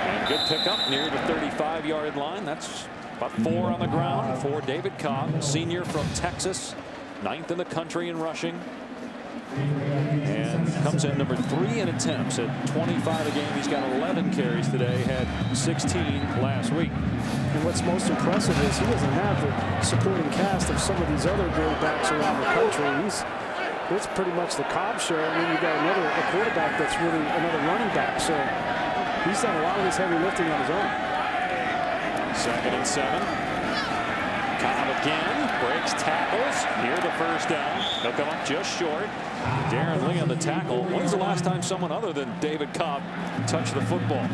And good pickup near the 35-yard line. That's about 4 on the ground for David Cobb, senior from Texas, 9th in the country in rushing. And comes in number 3 in attempts at 25 a game. He's got 11 carries today, had 16 last week. And what's most impressive is he doesn't have the supporting cast of some of these other great backs around the country. It's pretty much the Cobb show. And then you got a quarterback that's really another running back. So he's done a lot of this heavy lifting on his own. 2nd and 7. Cobb again breaks tackles near the first down. He'll come up just short. Darren Lee on the tackle. When's the last time someone other than David Cobb touched the football?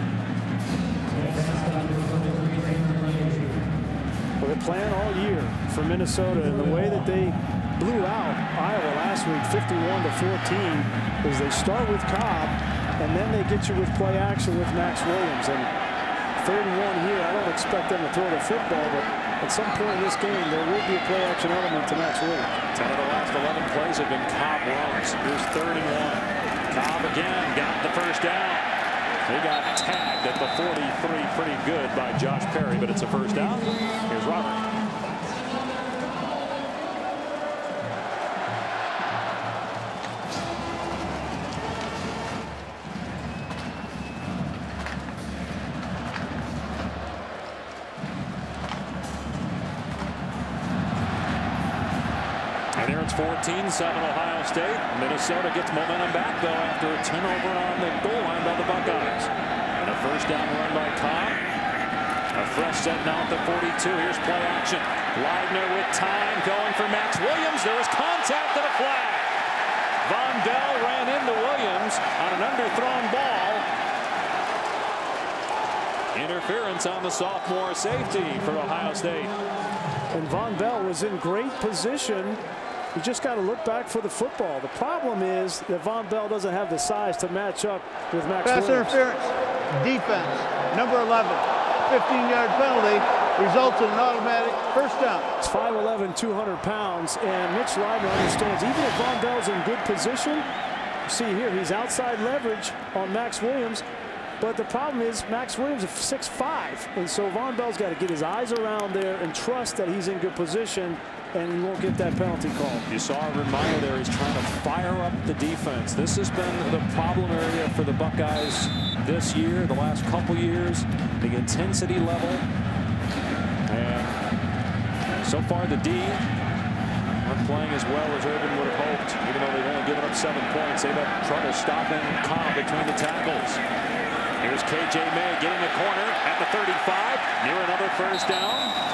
Well, they're playing all year for Minnesota, and the way that they blew out Iowa last week, 51-14, is they start with Cobb, and then they get you with play action with Max Williams. And 3rd and 1 here, I don't expect them to throw the football, but at some point in this game, there will be a play action element to Max Williams. 10 of the last 11 plays have been Cobb runs. Here's 3rd and 1. Cobb again got the first down. They got tagged at the 43 pretty good by Josh Perry, but it's a first down. Here's Robert. And there it's 14-7 Ohio State. Minnesota gets momentum back, though, after a turnover on the goal line by the Buckeyes. And a first down run by Cobb. A fresh set now at the 42. Here's play action. Leidner with time going for Max Williams. There was contact and a flag. Von Bell ran into Williams on an underthrown ball. Interference on the sophomore safety for Ohio State. And Von Bell was in great position. You just got to look back for the football. The problem is that Von Bell doesn't have the size to match up with Max Pass Williams. interference. Defense. Number 11. 15-yard penalty. Results in an automatic first down. It's 5'11", 200 pounds, and Mitch Leidner understands even if Von Bell's in good position, see here, he's outside leverage on Max Williams. But the problem is Max Williams is 6'5", and so Von Bell's got to get his eyes around there and trust that he's in good position, and he won't get that penalty call. You saw a reminder there. He's trying to fire up the defense. This has been the problem area for the Buckeyes this year, the last couple years, the intensity level. And so far the D aren't playing as well as Urban would have hoped. Even though they've only given up 7 points, they've had trouble stopping Cobb between the tackles. Here's KJ May getting the corner at the 35, near another first down.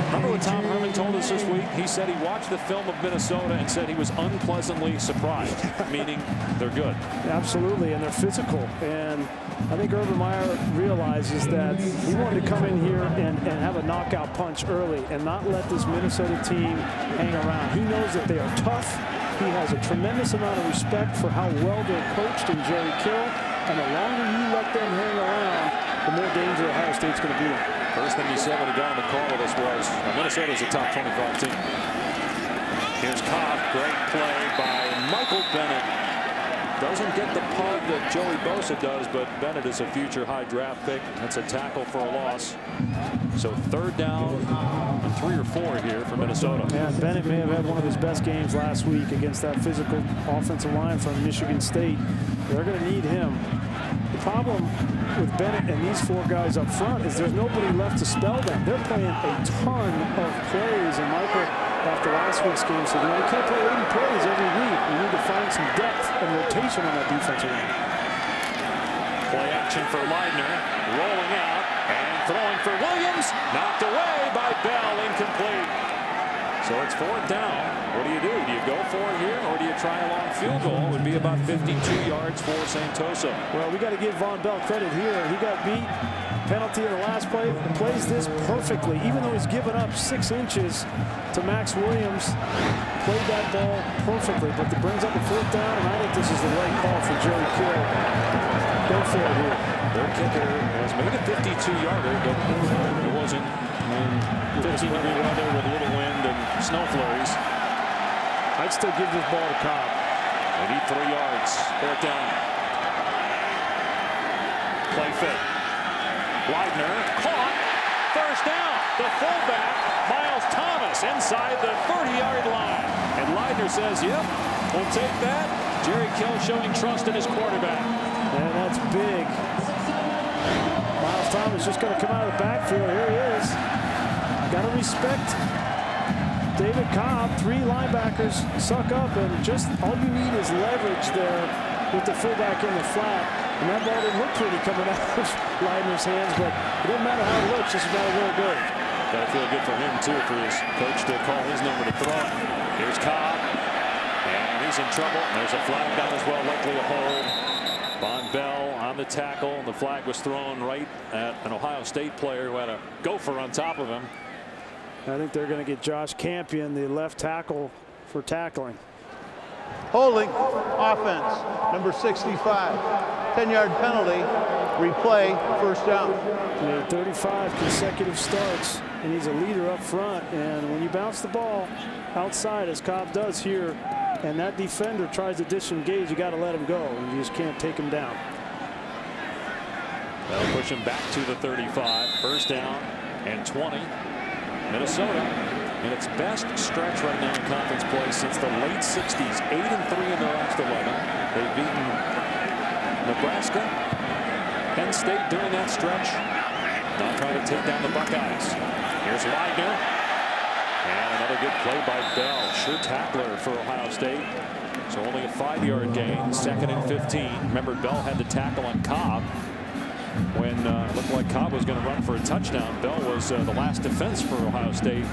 Remember what Tom Herman told us this week? He said he watched the film of Minnesota and said he was unpleasantly surprised, meaning they're good. Absolutely, and they're physical. And I think Urban Meyer realizes that he wanted to come in here and have a knockout punch early and not let this Minnesota team hang around. He knows that they are tough. He has a tremendous amount of respect for how well they're coached in Jerry Kill. And the longer you let them hang around, the more danger Ohio State's going to be in. First thing he said when he got on the call with us was, Minnesota's a top 25 team. Here's Cobb. Great play by Michael Bennett. Doesn't get the pub that Joey Bosa does, but Bennett is a future high draft pick. That's a tackle for a loss. So 3rd down and 3 or 4 here for Minnesota. Yeah, Bennett may have had one of his best games last week against that physical offensive line from Michigan State. They're going to need him. The problem with Bennett and these 4 guys up front is there's nobody left to spell them. They're playing a ton of plays, and Michael, after last week's game, said, you can't play 80 plays every week. We need to find some depth and rotation on that defensive line. Play action for Leidner, rolling out and throwing for Williams, knocked away by Bell, incomplete. So it's 4th down. What do? Do you go for it here, or do you try a long field goal? It would be about 52 yards for Santoso. Well, we got to give Von Bell credit here. He got beat penalty in the last play, plays this perfectly, even though he's given up 6 inches to Max Williams. Played that ball perfectly, but it brings up a 4th down, and I think this is the right call for Jerry Kill. Go for it here. Their kicker has made a 52-yarder, but it wasn't in 15-degree weather with a little wind and snow flurries. I'd still give this ball to Cobb. They need 3 yards. 4th down. Play fake. Leidner caught. 1st down. The fullback, Miles Thomas, inside the 30-yard line. And Leidner says, yep, we'll take that. Jerry Kill showing trust in his quarterback. And that's big. Miles Thomas just going to come out of the backfield. Here he is. Got to respect David Cobb. 3 linebackers suck up, and just all you need is leverage there with the fullback in the flat. And that ball didn't look pretty coming out of Leidner's hands, but it doesn't matter how it looks, just a matter where it goes. Got to feel good for him, too, for his coach to call his number to throw it. Here's Cobb, and he's in trouble. There's a flag down as well, likely a hold. Von Bell on the tackle. The flag was thrown right at an Ohio State player who had a gopher on top of him. I think they're going to get Josh Campion, the left tackle, for tackling. Holding, offense, number 65. 10-yard penalty, replay, 1st down. He had 35 consecutive starts, and he's a leader up front. And when you bounce the ball outside, as Cobb does here, and that defender tries to disengage, you got to let him go, and you just can't take him down. That'll push him back to the 35. 1st down and 20. Minnesota in its best stretch right now in conference play since the late 60s. 8-3 in their last 11. They've beaten Nebraska, Penn State during that stretch. Now trying to take down the Buckeyes. Here's Leidner. And another good play by Bell. Sure tackler for Ohio State. So only a 5-yard gain. 2nd and 15. Remember, Bell had the tackle on Cobb when it looked like Cobb was going to run for a touchdown. Bell was the last defense for Ohio State.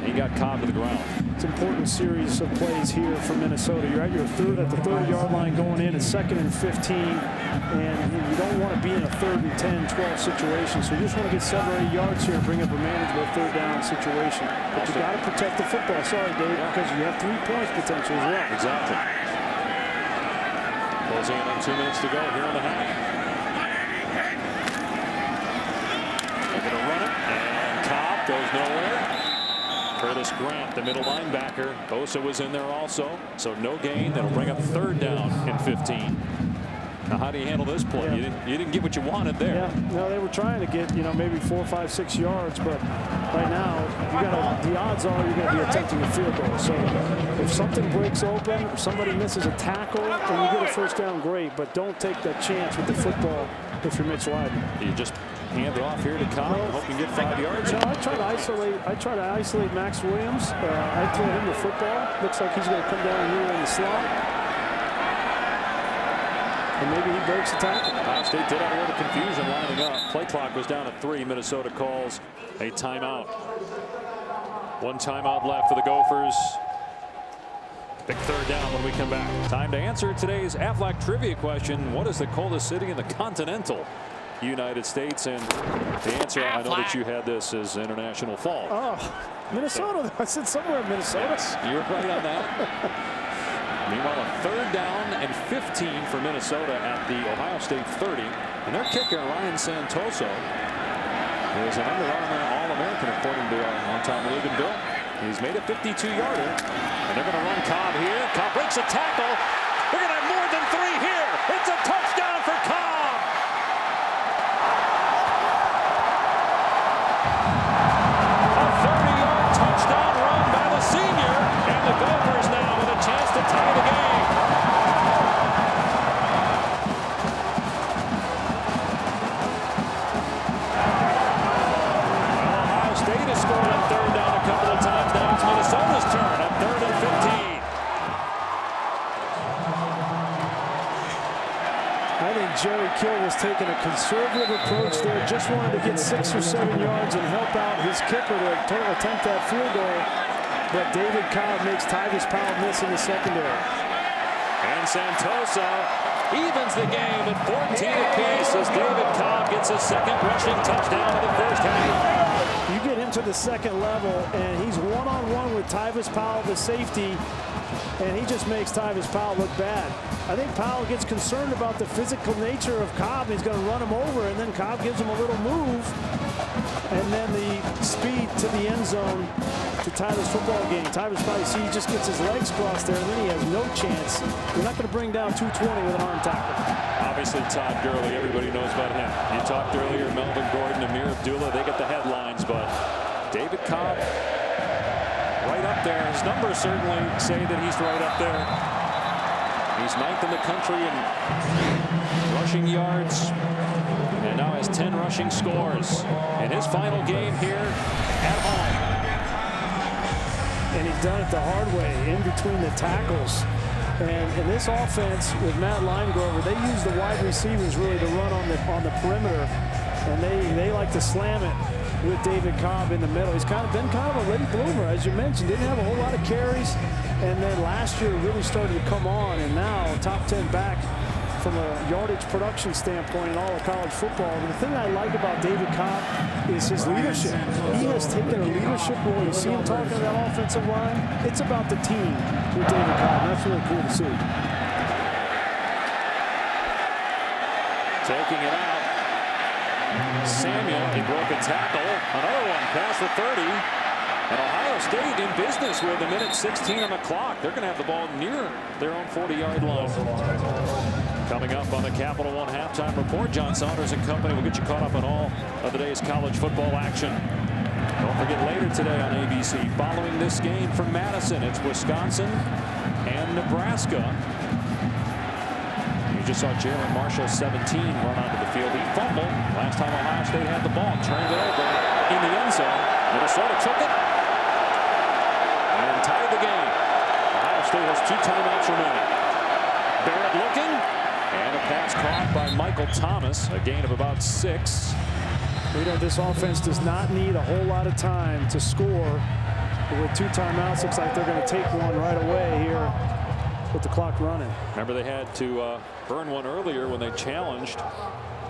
He got Cobb to the ground. It's an important series of plays here for Minnesota. You're at your at the 30-yard line going in. It's 2nd and 15, and you don't want to be in a 3rd and 10, 12 situation. So you just want to get 7 or 8 yards here and bring up a manageable 3rd down situation. But you got to protect the football. Sorry, Dave, because you have 3 points potential as well. Exactly. Closing in on 2 minutes to go here in the half. They're going to run it, and Cobb goes nowhere. Curtis Grant, the middle linebacker. Bosa was in there also, so no gain. That'll bring up 3rd down and 15. Now, how do you handle this play? Yeah. You didn't get what you wanted there. Yeah, no, they were trying to get, maybe 4, 5, 6 yards, but right now, the odds are you're going to be attempting a field goal. So if something breaks open, or somebody misses a tackle, and you get a 1st down, great, but don't take that chance with the football if you're Mitch Leidner. You just hand it off here to Cobb, hope you get 5 yards. No, I try to isolate Max Williams. I throw him the football. Looks like he's going to come down here in the slot. And maybe he breaks the tackle. Ohio State did have a little confusion lining up. Play clock was down at 3. Minnesota calls a timeout. 1 timeout left for the Gophers. Big 3rd down when we come back. Time to answer today's Aflac trivia question. What is the coldest city in the continental United States? And the answer, I know that you had this, as International Fall. Oh, Minnesota. I said somewhere in Minnesota. Yes, you're right on that. Meanwhile, a 3rd down and 15 for Minnesota at the Ohio State 30. And their kicker, Ryan Santoso, is an Under Armour All-American, according to our on-time league and Bill. He's made a 52-yarder. And they're going to run Cobb here. Cobb breaks a tackle. We're going to have more than 3 here. It's a touchdown for Cobb. A 30-yard touchdown run by the senior. And the Gophers now with a chance to tie the game. Ohio State has scored on 3rd down a couple of times. Now it's Minnesota's turn on 3rd and 15. I think Jerry Kill was taking a conservative approach there. Just wanted to get 6 or 7 yards and help out his kicker to attempt that field goal. But David Cobb makes Tyvis Powell miss in the secondary. And Santoso evens the game at 14 apiece as David Cobb gets That's a second rushing touchdown of the first half. You get him to the second level, and he's one-on-one with Tyvis Powell, the safety, and he just makes Tyvis Powell look bad. I think Powell gets concerned about the physical nature of Cobb. He's going to run him over, and then Cobb gives him a little move, and then the speed to the end zone to tie this football game. Tyvis Powell, you see, he just gets his legs crossed there, and then he has no chance. You're not going to bring down 220 with an arm tackle. Obviously, Todd Gurley, everybody knows about him. You talked earlier, Melvin Gordon, Amir Abdullah, they get the headlines, but David Cobb, right up there. His numbers certainly say that he's right up there. He's 9th in the country in rushing yards, and now has 10 rushing scores in his final game here at home. And he's done it the hard way, in between the tackles. And in this offense with Matt Limegrover, they use the wide receivers really to run on the perimeter, and they like to slam it with David Cobb in the middle. He's been kind of a late bloomer, as you mentioned. Didn't have a whole lot of carries, and then last year really started to come on, and now top 10 back from a yardage production standpoint in all of college football. And the thing I like about David Cobb is his leadership. He has taken a leadership role. You see him talking to that offensive line. It's about the team with David Cobb, and that's really cool to see. Taking it out. Samuel, he broke a tackle. Another one past the 30. And Ohio State in business with a minute 16 on the clock. They're going to have the ball near their own 40-yard line. Coming up on the Capital One halftime report, John Saunders and company will get you caught up on all of the day's college football action. Don't forget later today on ABC, following this game from Madison, it's Wisconsin and Nebraska. You just saw Jalen Marshall, 17, run onto the field. He fumbled last time Ohio State had the ball, turned it over in the end zone. Minnesota took it and tied the game. Ohio State has 2 timeouts remaining. Barrett looking, and a pass caught by Michael Thomas, a gain of about 6. You know, this offense does not need a whole lot of time to score. With 2 timeouts, looks like they're going to take one right away here with the clock running. Remember, they had to burn one earlier when they challenged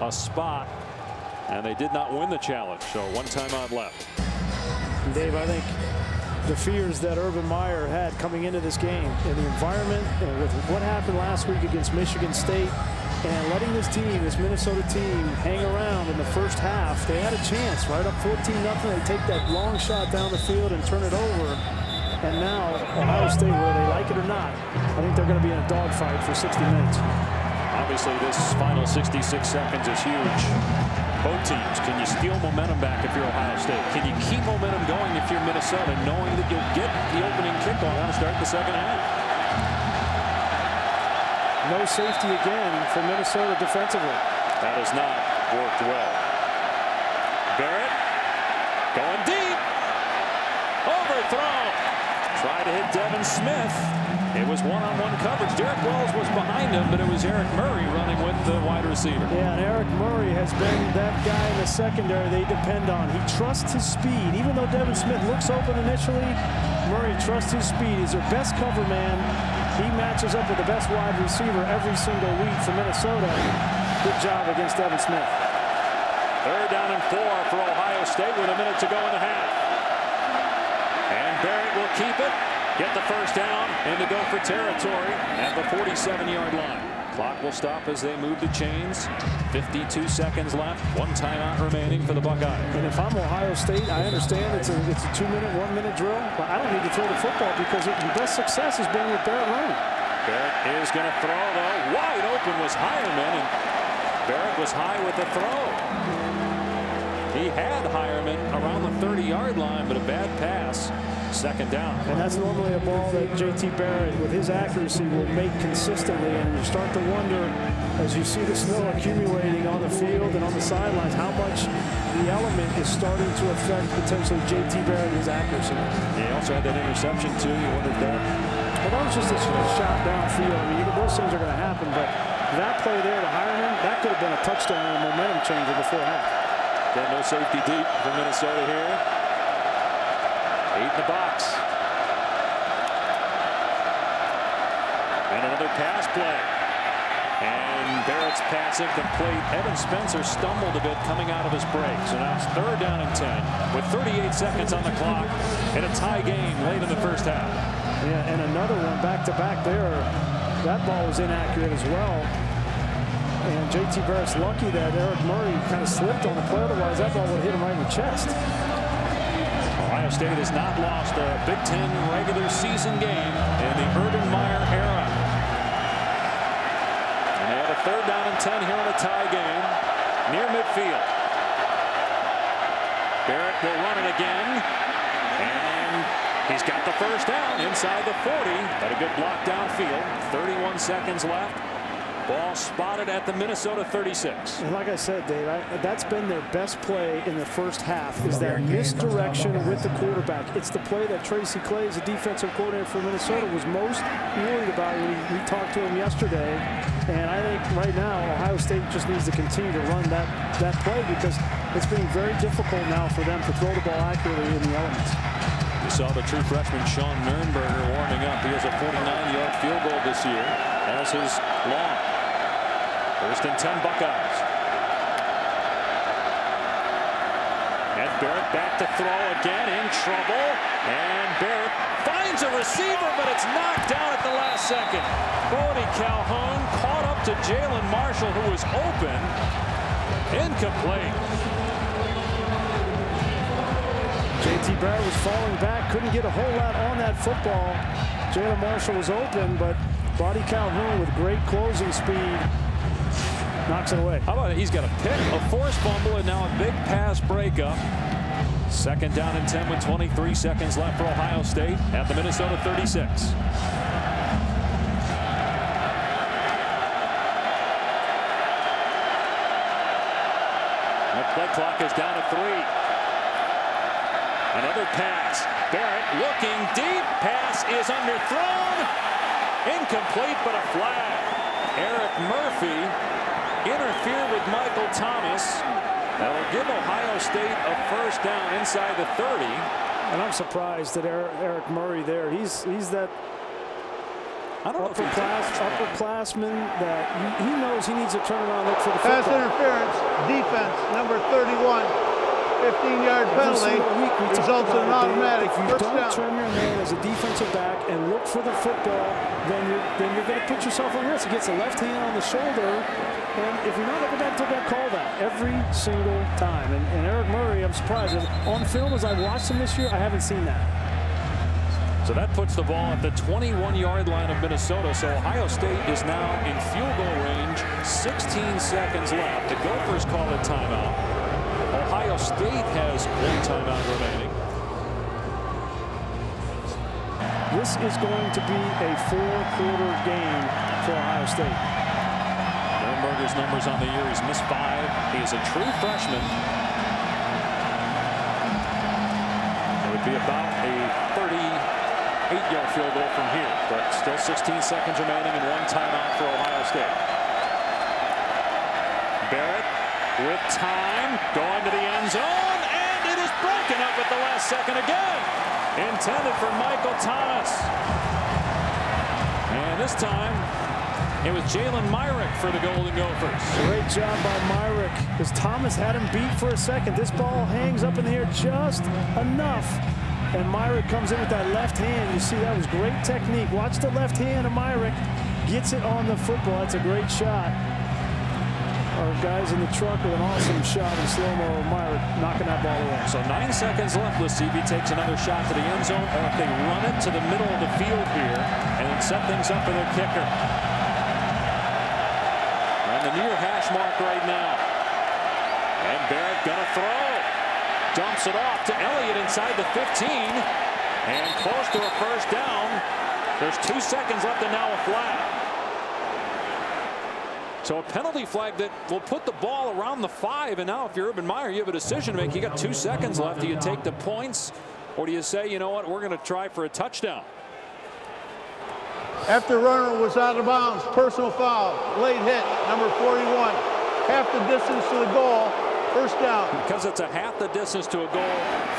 a spot, and they did not win the challenge. So 1 timeout left. Dave, I think the fears that Urban Meyer had coming into this game and the environment and with what happened last week against Michigan State and letting this team, this Minnesota team, hang around in the first half, they had a chance right up 14-0. They take that long shot down the field and turn it over. And now Ohio State, whether they like it or not, I think they're going to be in a dogfight for 60 minutes. Obviously, this final 66 seconds is huge. Both teams, can you steal momentum back if you're Ohio State? Can you keep momentum going if you're Minnesota, knowing that you'll get the opening kickoff to start the second half? No safety again for Minnesota defensively. That has not worked well. Barrett going deep. Overthrow. Tried to hit Devin Smith. It was one-on-one coverage. Derek Wells was behind him, but it was Eric Murray running with the wide receiver. Yeah, and Eric Murray has been that guy in the secondary they depend on. He trusts his speed. Even though Devin Smith looks open initially, Murray trusts his speed. He's their best cover man. He matches up with the best wide receiver every single week for Minnesota. Good job against Devin Smith. 3rd down and 4 for Ohio State with a minute to go in the half. And Barrett will keep it. Get the first down into Gopher territory at the 47-yard line. Clock will stop as they move the chains. 52 seconds left. 1 timeout remaining for the Buckeyes. And if I'm Ohio State, I understand it's a 2-minute, 1-minute drill, but I don't need to throw the football because the best success has been with Barrett running. Barrett is going to throw, though. Wide open was Hireman, and Barrett was high with the throw. He had Hireman around the 30-yard line, but a bad pass. 2nd down. And that's normally a ball that J.T. Barrett, with his accuracy, will make consistently. And you start to wonder, as you see the snow accumulating on the field and on the sidelines, how much the element is starting to affect potentially J.T. Barrett and his accuracy. He also had that interception, too. You wondered that. Well, that was just a shot downfield. I mean, those things are going to happen. But that play there to Hireman, that could have been a touchdown and a momentum changer before half. Then no safety deep for Minnesota here. 8 in the box. And another pass play. And Barrett's pass incomplete. Evan Spencer stumbled a bit coming out of his break. So now it's 3rd down and 10 with 38 seconds on the clock in a tie game late in the first half. Yeah, and another one back-to-back there. That ball was inaccurate as well. And J.T. Barrett's lucky that Eric Murray kind of slipped on the play. Otherwise, that ball would hit him right in the chest. Ohio State has not lost a Big Ten regular season game in the Urban Meyer era. And they have a 3rd down and 10 here in a tie game near midfield. Barrett will run it again. And he's got the first down inside the 40. Had a good block downfield. 31 seconds left. Ball spotted at the Minnesota 36. And like I said, Dave, that's been their best play in the first half, is that misdirection with the quarterback. It's the play that Tracy Claeys, the defensive coordinator for Minnesota, was most worried about when we talked to him yesterday. And I think right now Ohio State just needs to continue to run that play, because it's been very difficult now for them to throw the ball accurately in the elements. You saw the true freshman Sean Nurnberger warming up. He has a 49-yard field goal this year as his long. 1st and 10 Buckeyes. And Barrett back to throw again, in trouble. And Barrett finds a receiver, but it's knocked down at the last second. Bodie Calhoun caught up to Jalen Marshall, who was open. Incomplete. J.T. Barrett was falling back, couldn't get a whole lot on that football. Jalen Marshall was open, but Bodie Calhoun with great closing speed knocks it away. How about it? He's got a pick, a forced fumble, and now a big pass breakup. 2nd down and 10 with 23 seconds left for Ohio State at the Minnesota 36. The play clock is down to 3. Another pass. Barrett looking deep. Pass is underthrown. Incomplete, but a flag. Eric Murphy interfered with Michael Thomas. That will give Ohio State a first down inside the 30. And I'm surprised that Eric Murray there. He's that upperclassman that he knows he needs to turn around and look for the Pass football. interference, defense, number 31. 15-yard penalty results in an automatic first down. If you don't turn your hand as a defensive back and look for the football, then you're going to put yourself at risk. He gets the left hand on the shoulder, and if you're not looking back, they're going to call that every single time. And Eric Murray, I'm surprised. On film, as I've watched him this year, I haven't seen that. So that puts the ball at the 21-yard line of Minnesota. So Ohio State is now in field goal range. 16 seconds left. The Gophers call a timeout. Ohio State has 1 timeout remaining. This is going to be a 4-quarter game for Ohio State. Nurnberger's numbers on the year, he's missed 5. He is a true freshman. It would be about a 38-yard field goal from here, but still 16 seconds remaining and 1 timeout for Ohio State. Barrett with time, going to the end zone, and it is broken up at the last second again. Intended for Michael Thomas. And this time, it was Jalen Myrick for the Golden Gophers. Great job by Myrick, because Thomas had him beat for a second. This ball hangs up in the air just enough. And Myrick comes in with that left hand. You see, that was great technique. Watch the left hand of Myrick. Gets it on the football. That's a great shot. Our guys in the truck with an awesome shot in slow-mo of Myrick knocking that ball away. So 9 seconds left. Let's see if he takes another shot to the end zone, or if they run it to the middle of the field here and then set things up for their kicker. On the near hash mark right now. And Barrett gonna throw. Dumps it off to Elliott inside the 15. And close to a first down. There's 2 seconds left and now a flag. So a penalty flag that will put the ball around the 5. And now if you're Urban Meyer, you have a decision to make. You got 2 seconds left. Do you take the points, or do you say, you know what, we're going to try for a touchdown? After runner was out of bounds, personal foul, late hit, number 41. Half the distance to the goal, first down. Because it's a half the distance to a goal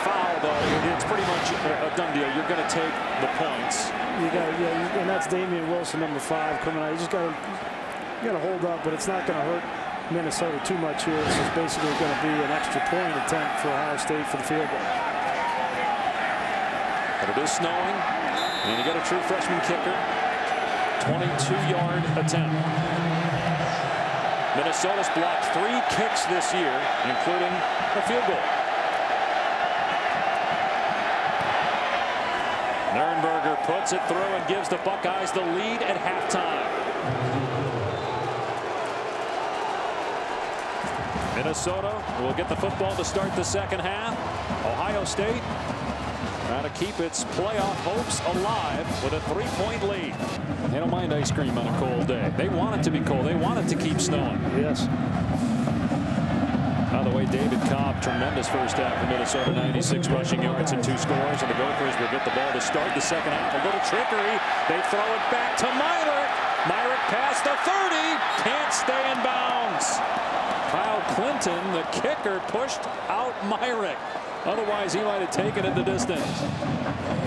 foul, though, it's pretty much a done deal. You're going to take the points. You got, yeah, and that's Damian Wilson, number 5, coming out. You just got to You got to hold up, but it's not going to hurt Minnesota too much here. This is basically going to be an extra point attempt for Ohio State for the field goal. But it is snowing, and you got a true freshman kicker. 22-yard attempt. Minnesota's blocked 3 kicks this year, including a field goal. Nurnberger puts it through and gives the Buckeyes the lead at halftime. Minnesota will get the football to start the second half. Ohio State trying to keep its playoff hopes alive with a 3-point lead. They don't mind ice cream on a cold day. They want it to be cold. They want it to keep snowing. Yes. By the way, David Cobb, tremendous first half for Minnesota, 96 rushing yards and 2 scores. And the Gophers will get the ball to start the second half. A little trickery. They throw it back to Myrick. Myrick past the 30. Can't stay in bounds. Kyle Clinton, the kicker, pushed out Myrick. Otherwise, he might have taken it the distance.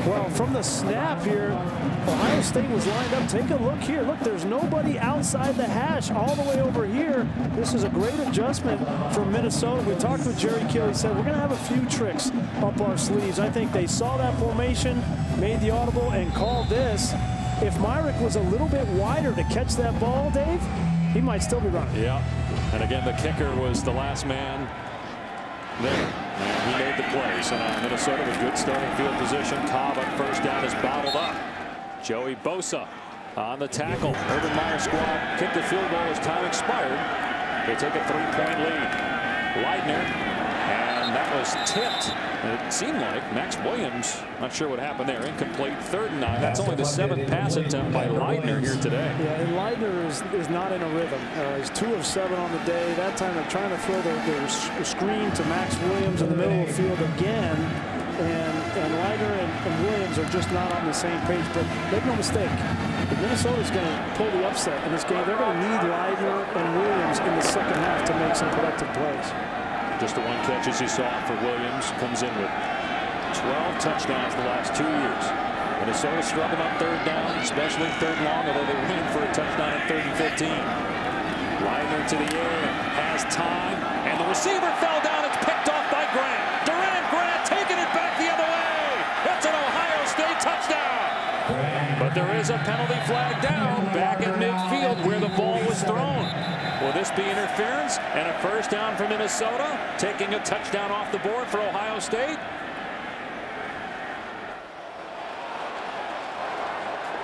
Well, from the snap here, Ohio State was lined up. Take a look here. Look, there's nobody outside the hash all the way over here. This is a great adjustment from Minnesota. We talked with Jerry Kill. He said, we're going to have a few tricks up our sleeves. I think they saw that formation, made the audible, and called this. If Myrick was a little bit wider to catch that ball, Dave, he might still be running. Yeah. And again, the kicker was the last man there. And he made the play. So now Minnesota with good starting field position. Cobb on first down is bottled up. Joey Bosa on the tackle. Urban Meyer's squad kicked the field goal as time expired. They take a 3-point lead. Leidner, and that was tipped. It seemed like Max Williams, not sure what happened there. Incomplete, 3rd and 9. That's only the 7th pass attempt by Leidner here today. Yeah, and Leidner is not in a rhythm. He's 2 of 7 on the day. That time they're trying to throw their screen to Max Williams in the middle of the field again. And Leidner and Williams are just not on the same page. But make no mistake, if Minnesota's going to pull the upset in this game, they're going to need Leidner and Williams in the second half to make some productive plays. Just the 1 catch as you saw for Williams. Comes in with 12 touchdowns the last 2 years. Minnesota struggling on 3rd down, especially 3rd long, although they ran for a touchdown on 3rd and 15. Leidner to the air, has time, and the receiver fell down. It's picked off by Grant. Grant taking it back the other way. That's an Ohio State touchdown. But there is a penalty flag down back at midfield where the ball was thrown. Will this be interference and a first down for Minnesota, taking a touchdown off the board for Ohio State?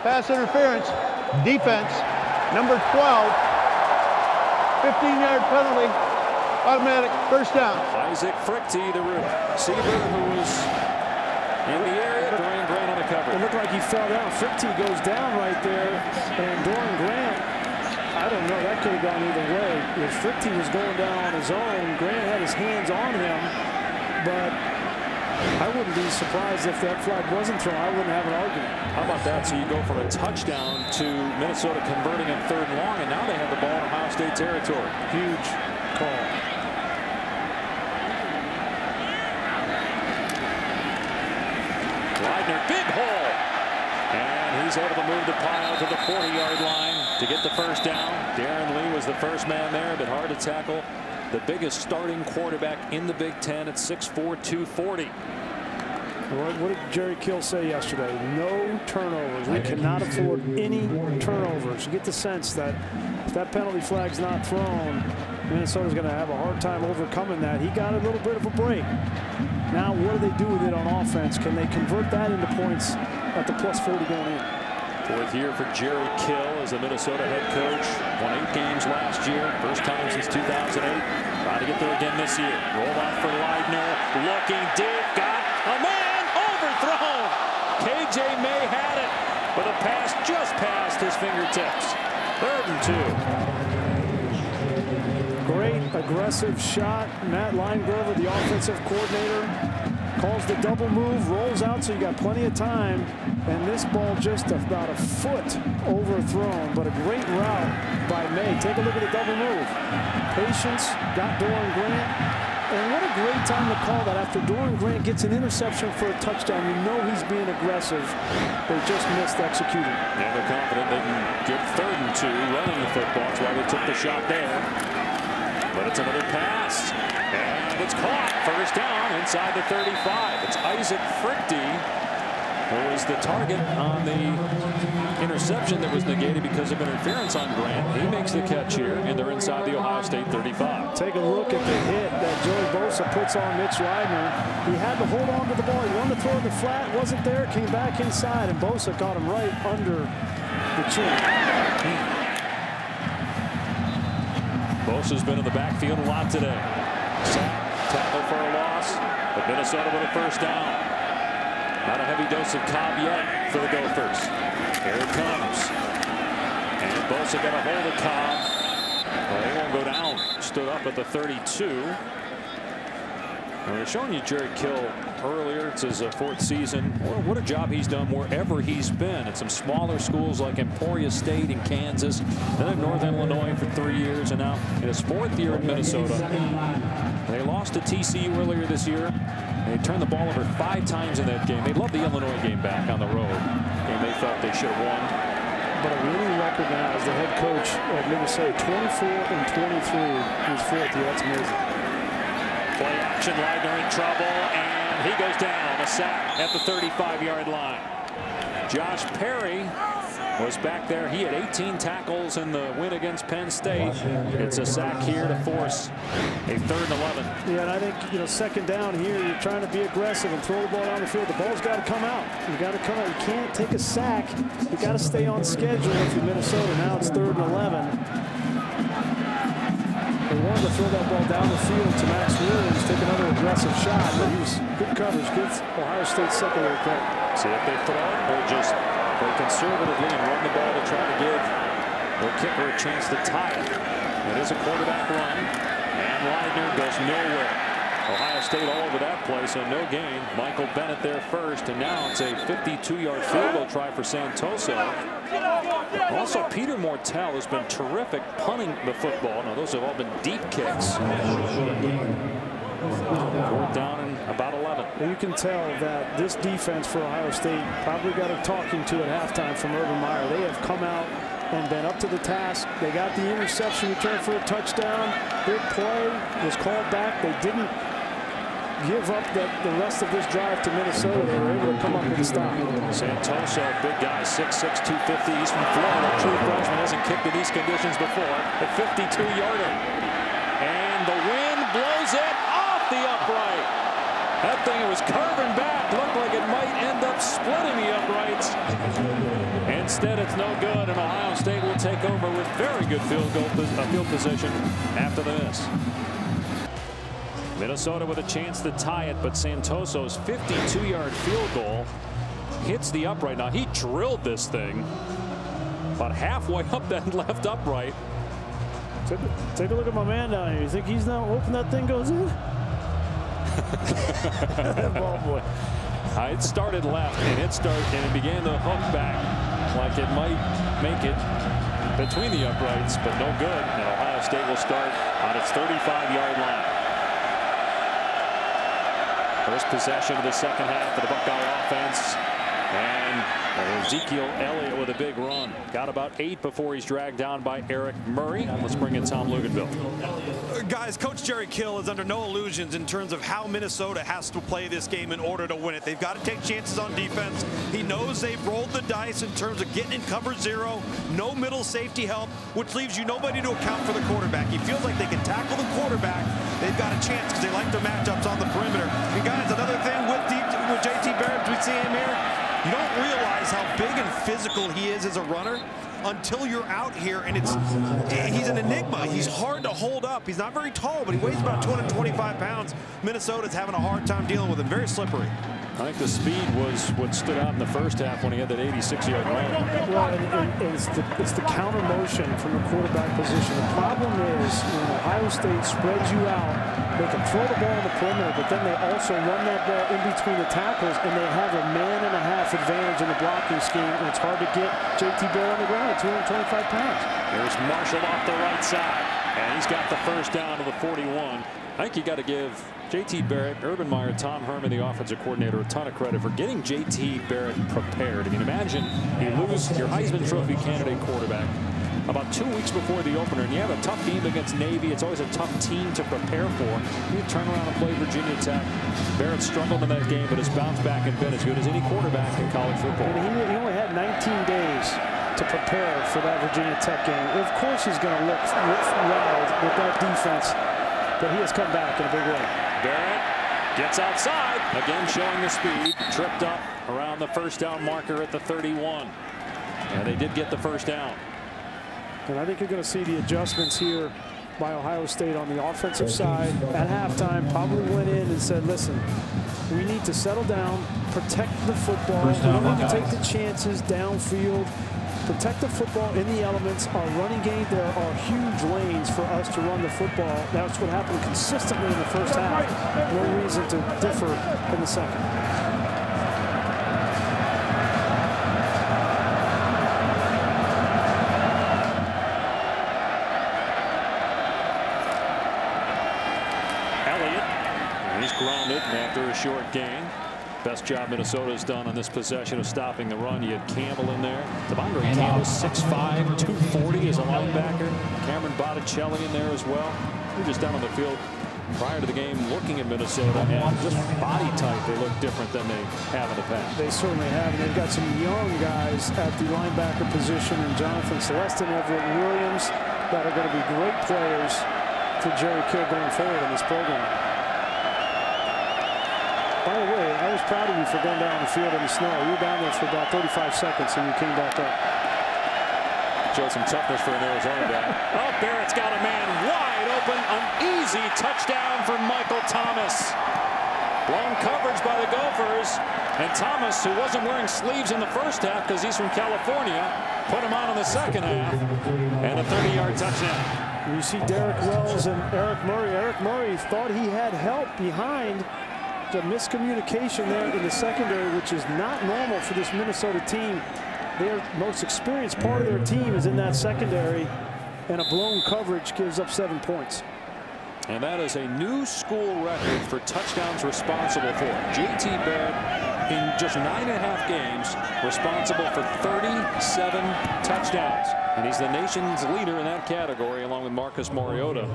Pass interference, defense, number 12, 15-yard penalty, automatic first down. Isaac Frichte, the receiver who was in the area. Dorian Grant on the cover. It looked like he fell down. Frichte goes down right there, and Dorian Grant, I don't know, that could have gone either way. If Frichte was going down on his own, Grant had his hands on him, but I wouldn't be surprised if that flag wasn't thrown. I wouldn't have an argument. How about that? So you go from a touchdown to Minnesota converting on 3rd and long, and now they have the ball in Ohio State territory. Huge call. Leidner, big hole. And he's able to move the pile to the 40-yard line to get the first down. Darren Lee was the first man there, but hard to tackle the biggest starting quarterback in the Big Ten at 6'4", 240. What did Jerry Kill say yesterday? No turnovers. We cannot afford any turnovers. You get the sense that if that penalty flag's not thrown, Minnesota's going to have a hard time overcoming that. He got a little bit of a break. Now, what do they do with it on offense? Can they convert that into points at the +40 going in? 4th year for Jerry Kill as the Minnesota head coach. Won 8 games last year. First time since 2008. Trying to get there again this year. Roll out for Leidner. Looking deep. Got a man overthrown. KJ May had it, but the pass just passed his fingertips. 3rd and 2. Great aggressive shot. Matt Linegrover, the offensive coordinator, calls the double move, rolls out, so you got plenty of time. And this ball just about a foot overthrown, but a great route by May. Take a look at the double move. Patience, got Dorian Grant. And what a great time to call that. After Doran Grant gets an interception for a touchdown, you know he's being aggressive. They just missed executing. Yeah, they're confident they can get 3rd and 2 running the football. That's why they took the shot there. But it's another pass. And it's caught. First down inside the 35. It's Isaac Frichte who was the target on the interception that was negated because of interference on Grant. He makes the catch here, and they're inside the Ohio State 35. Take a look at the hit that Joey Bosa puts on Mitch Leidner. He had to hold on to the ball. He wanted to throw in the flat, wasn't there, came back inside, and Bosa caught him right under the chin. Bosa's been in the backfield a lot today. Sack, tackle for a loss, but Minnesota with a first down. Not a heavy dose of Cobb yet for the Gophers. Here it comes. And Bosa got a hold of Cobb. Well, they won't go down. Stood up at the 32. Now, they're showing you Jerry Kill earlier. It's his 4th season. Well, what a job he's done wherever he's been. At some smaller schools like Emporia State in Kansas. Then in Northern Illinois for 3 years. And now in his 4th year in Minnesota. They lost to TCU earlier this year. They turned the ball over 5 times in that game. They loved the Illinois game back on the road. And they thought they should have won. But a winning record now as the head coach of Minnesota, 24 and 23 in his 4th year. That's amazing. Play action, Leidner in trouble, and he goes down. A sack at the 35-yard line. Josh Perry was back there. He had 18 tackles in the win against Penn State. It's a sack here to force a 3rd and 11. Yeah, and I think, 2nd down here, you're trying to be aggressive and throw the ball down the field. The ball's got to come out. You got to come out. You can't take a sack. You got to stay on schedule if you're Minnesota. Now it's 3rd and 11. They wanted to throw that ball down the field to Max Williams, take another aggressive shot, but he was good coverage, good Ohio State secondary credit. See if they throw or just play conservatively and run the ball to try to give the kicker a chance to tie it. It is a quarterback run, and Leidner goes nowhere. Ohio State all over that play, so no gain. Michael Bennett there first, and now it's a 52-yard field goal try for Santoso. Also, Peter Mortel has been terrific punting the football. Now, those have all been deep kicks. 4th down and about 11. Well, you can tell that this defense for Ohio State probably got a talking to at halftime from Urban Meyer. They have come out and been up to the task. They got the interception return for a touchdown. Big play was called back. They didn't give up the rest of this drive to Minnesota. They were able to come up with a stop. Santoso, big guy, 6'6", 250. He's from Florida. True freshman, hasn't kicked in these conditions before. A 52-yarder. And the wind blows it off the upright. That thing was curving back. Looked like it might end up splitting the uprights. Instead, it's no good, and Ohio State will take over with very good field position after the miss. Minnesota with a chance to tie it, but Santoso's 52-yard field goal hits the upright. Now, he drilled this thing about halfway up that left upright. Take a look at my man down here. You think he's now hoping that thing goes in? Ball boy. It started left, and it began to hook back like it might make it between the uprights, but no good. And Ohio State will start on its 35-yard line. First possession of the 2nd half for the Buckeye offense. And Ezekiel Elliott with a big run. Got about 8 before he's dragged down by Eric Murray. Let's bring in Tom Luginbill. Guys, Coach Jerry Kill is under no illusions in terms of how Minnesota has to play this game in order to win it. They've got to take chances on defense. He knows they've rolled the dice in terms of getting in cover 0, no middle safety help, which leaves you nobody to account for the quarterback. He feels like they can tackle the quarterback. They've got a chance because they like their matchups on the perimeter. And guys, another thing with JT Barrett, we see him here. You don't realize how big and physical he is as a runner until you're out here, and he's an enigma. He's hard to hold up. He's not very tall, but he weighs about 225 pounds. Minnesota's having a hard time dealing with him. Very slippery. I think the speed was what stood out in the first half when he had that 86-yard run. Well, and it's the counter motion from the quarterback position. The problem is when Ohio State spreads you out, they can throw the ball on the perimeter, but then they also run that ball in between the tackles, and they have a man-and-a-half advantage in the blocking scheme, and it's hard to get JT Barrett on the ground at 225 pounds. Here's Marshall off the right side. And he's got the first down to the 41. I think you got to give J.T. Barrett, Urban Meyer, Tom Herman, the offensive coordinator, a ton of credit for getting J.T. Barrett prepared. I mean, imagine you lose your Heisman Trophy candidate quarterback about 2 weeks before the opener, and you have a tough game against Navy. It's always a tough team to prepare for. You turn around and play Virginia Tech. Barrett struggled in that game, but has bounced back and been as good as any quarterback in college football. And he only had 19 days to prepare for that Virginia Tech game. Of course he's going to look rattled with that defense, but he has come back in a big way. Barrett gets outside, again showing the speed, tripped up around the first down marker at the 31. And they did get the first down. And I think you're going to see the adjustments here by Ohio State on the offensive side. At halftime, probably went in and said, listen, we need to settle down, protect the football. We don't need to take the chances downfield. Protect the football in the elements. Our running game, there are huge lanes for us to run the football. That's what happened consistently in the first half. No reason to differ in the second. He's grounded after a short gain. Best job Minnesota's done on this possession of stopping the run. You had Campbell in there. Devondre Campbell, 6'5", 240 as a linebacker. Cameron Botticelli in there as well. We're just down on the field prior to the game looking at Minnesota, and just body type, they look different than they have in the past. They certainly have, and they've got some young guys at the linebacker position, and Jonathan Celestin, Everett Williams, that are going to be great players for Jerry Kill going forward in this program. By the way, I was proud of you for going down the field in the snow. You were down there for about 35 seconds and you came back up. Showed some toughness for an Arizona guy. Oh, Barrett's got a man wide open. An easy touchdown for Michael Thomas. Blown coverage by the Gophers. And Thomas, who wasn't wearing sleeves in the first half because he's from California, put him on in the second half. And a 30-yard touchdown. You see Derek Wells and Eric Murray. Eric Murray thought he had help behind. The miscommunication there in the secondary, which is not normal for this Minnesota team. Their most experienced part of their team is in that secondary, and a blown coverage gives up 7 points. And that is a new school record for touchdowns responsible for. J.T. Barrett, in just 9.5 games, responsible for 37 touchdowns. And he's the nation's leader in that category, along with Marcus Mariota.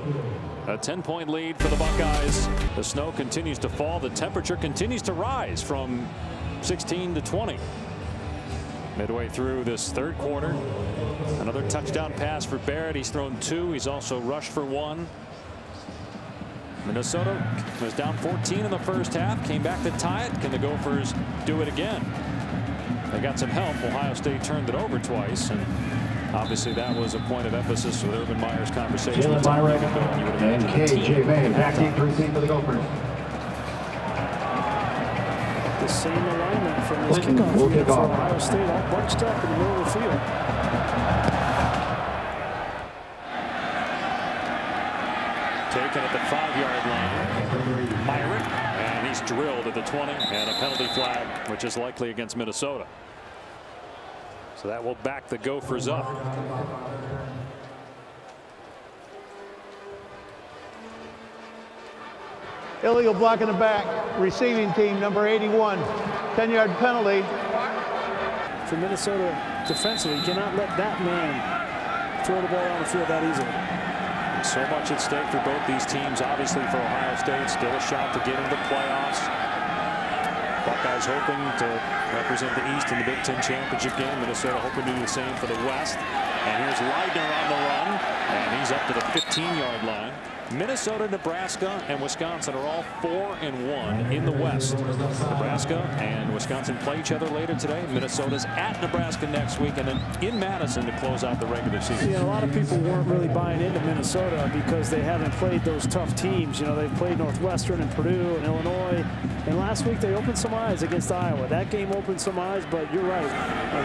A 10-point lead for the Buckeyes. The snow continues to fall. The temperature continues to rise from 16 to 20. Midway through this third quarter, another touchdown pass for Barrett. He's thrown 2. He's also rushed for 1. Minnesota was down 14 in the first half, came back to tie it. Can the Gophers do it again? They got some help. Ohio State turned it over twice, and obviously that was a point of emphasis with Urban Meyer's conversation with Barrett and K.J. May backing to receive for the Gophers. The same alignment from this kickoff field for Ohio State, all bunched up in the middle of the field. Taken at the 5-yard line. Myrick, and he's drilled at the 20, and a penalty flag, which is likely against Minnesota. So that will back the Gophers up. Illegal block in the back. Receiving team, number 81. 10-yard penalty. For Minnesota defensively, you cannot let that man throw the ball on the field that easily. So much at stake for both these teams. Obviously for Ohio State, still a shot to get into the playoffs. Buckeyes hoping to represent the East in the Big Ten championship game. Minnesota hoping to do the same for the West. And here's Leidner on the run, and he's up to the 15-yard line. Minnesota, Nebraska, and Wisconsin are all 4-1 in the West. Nebraska and Wisconsin play each other later today. Minnesota's at Nebraska next week, and then in Madison to close out the regular season. Yeah, a lot of people weren't really buying into Minnesota because they haven't played those tough teams. You know, they've played Northwestern and Purdue and Illinois. And last week they opened some eyes against Iowa. That game opened some eyes, but you're right.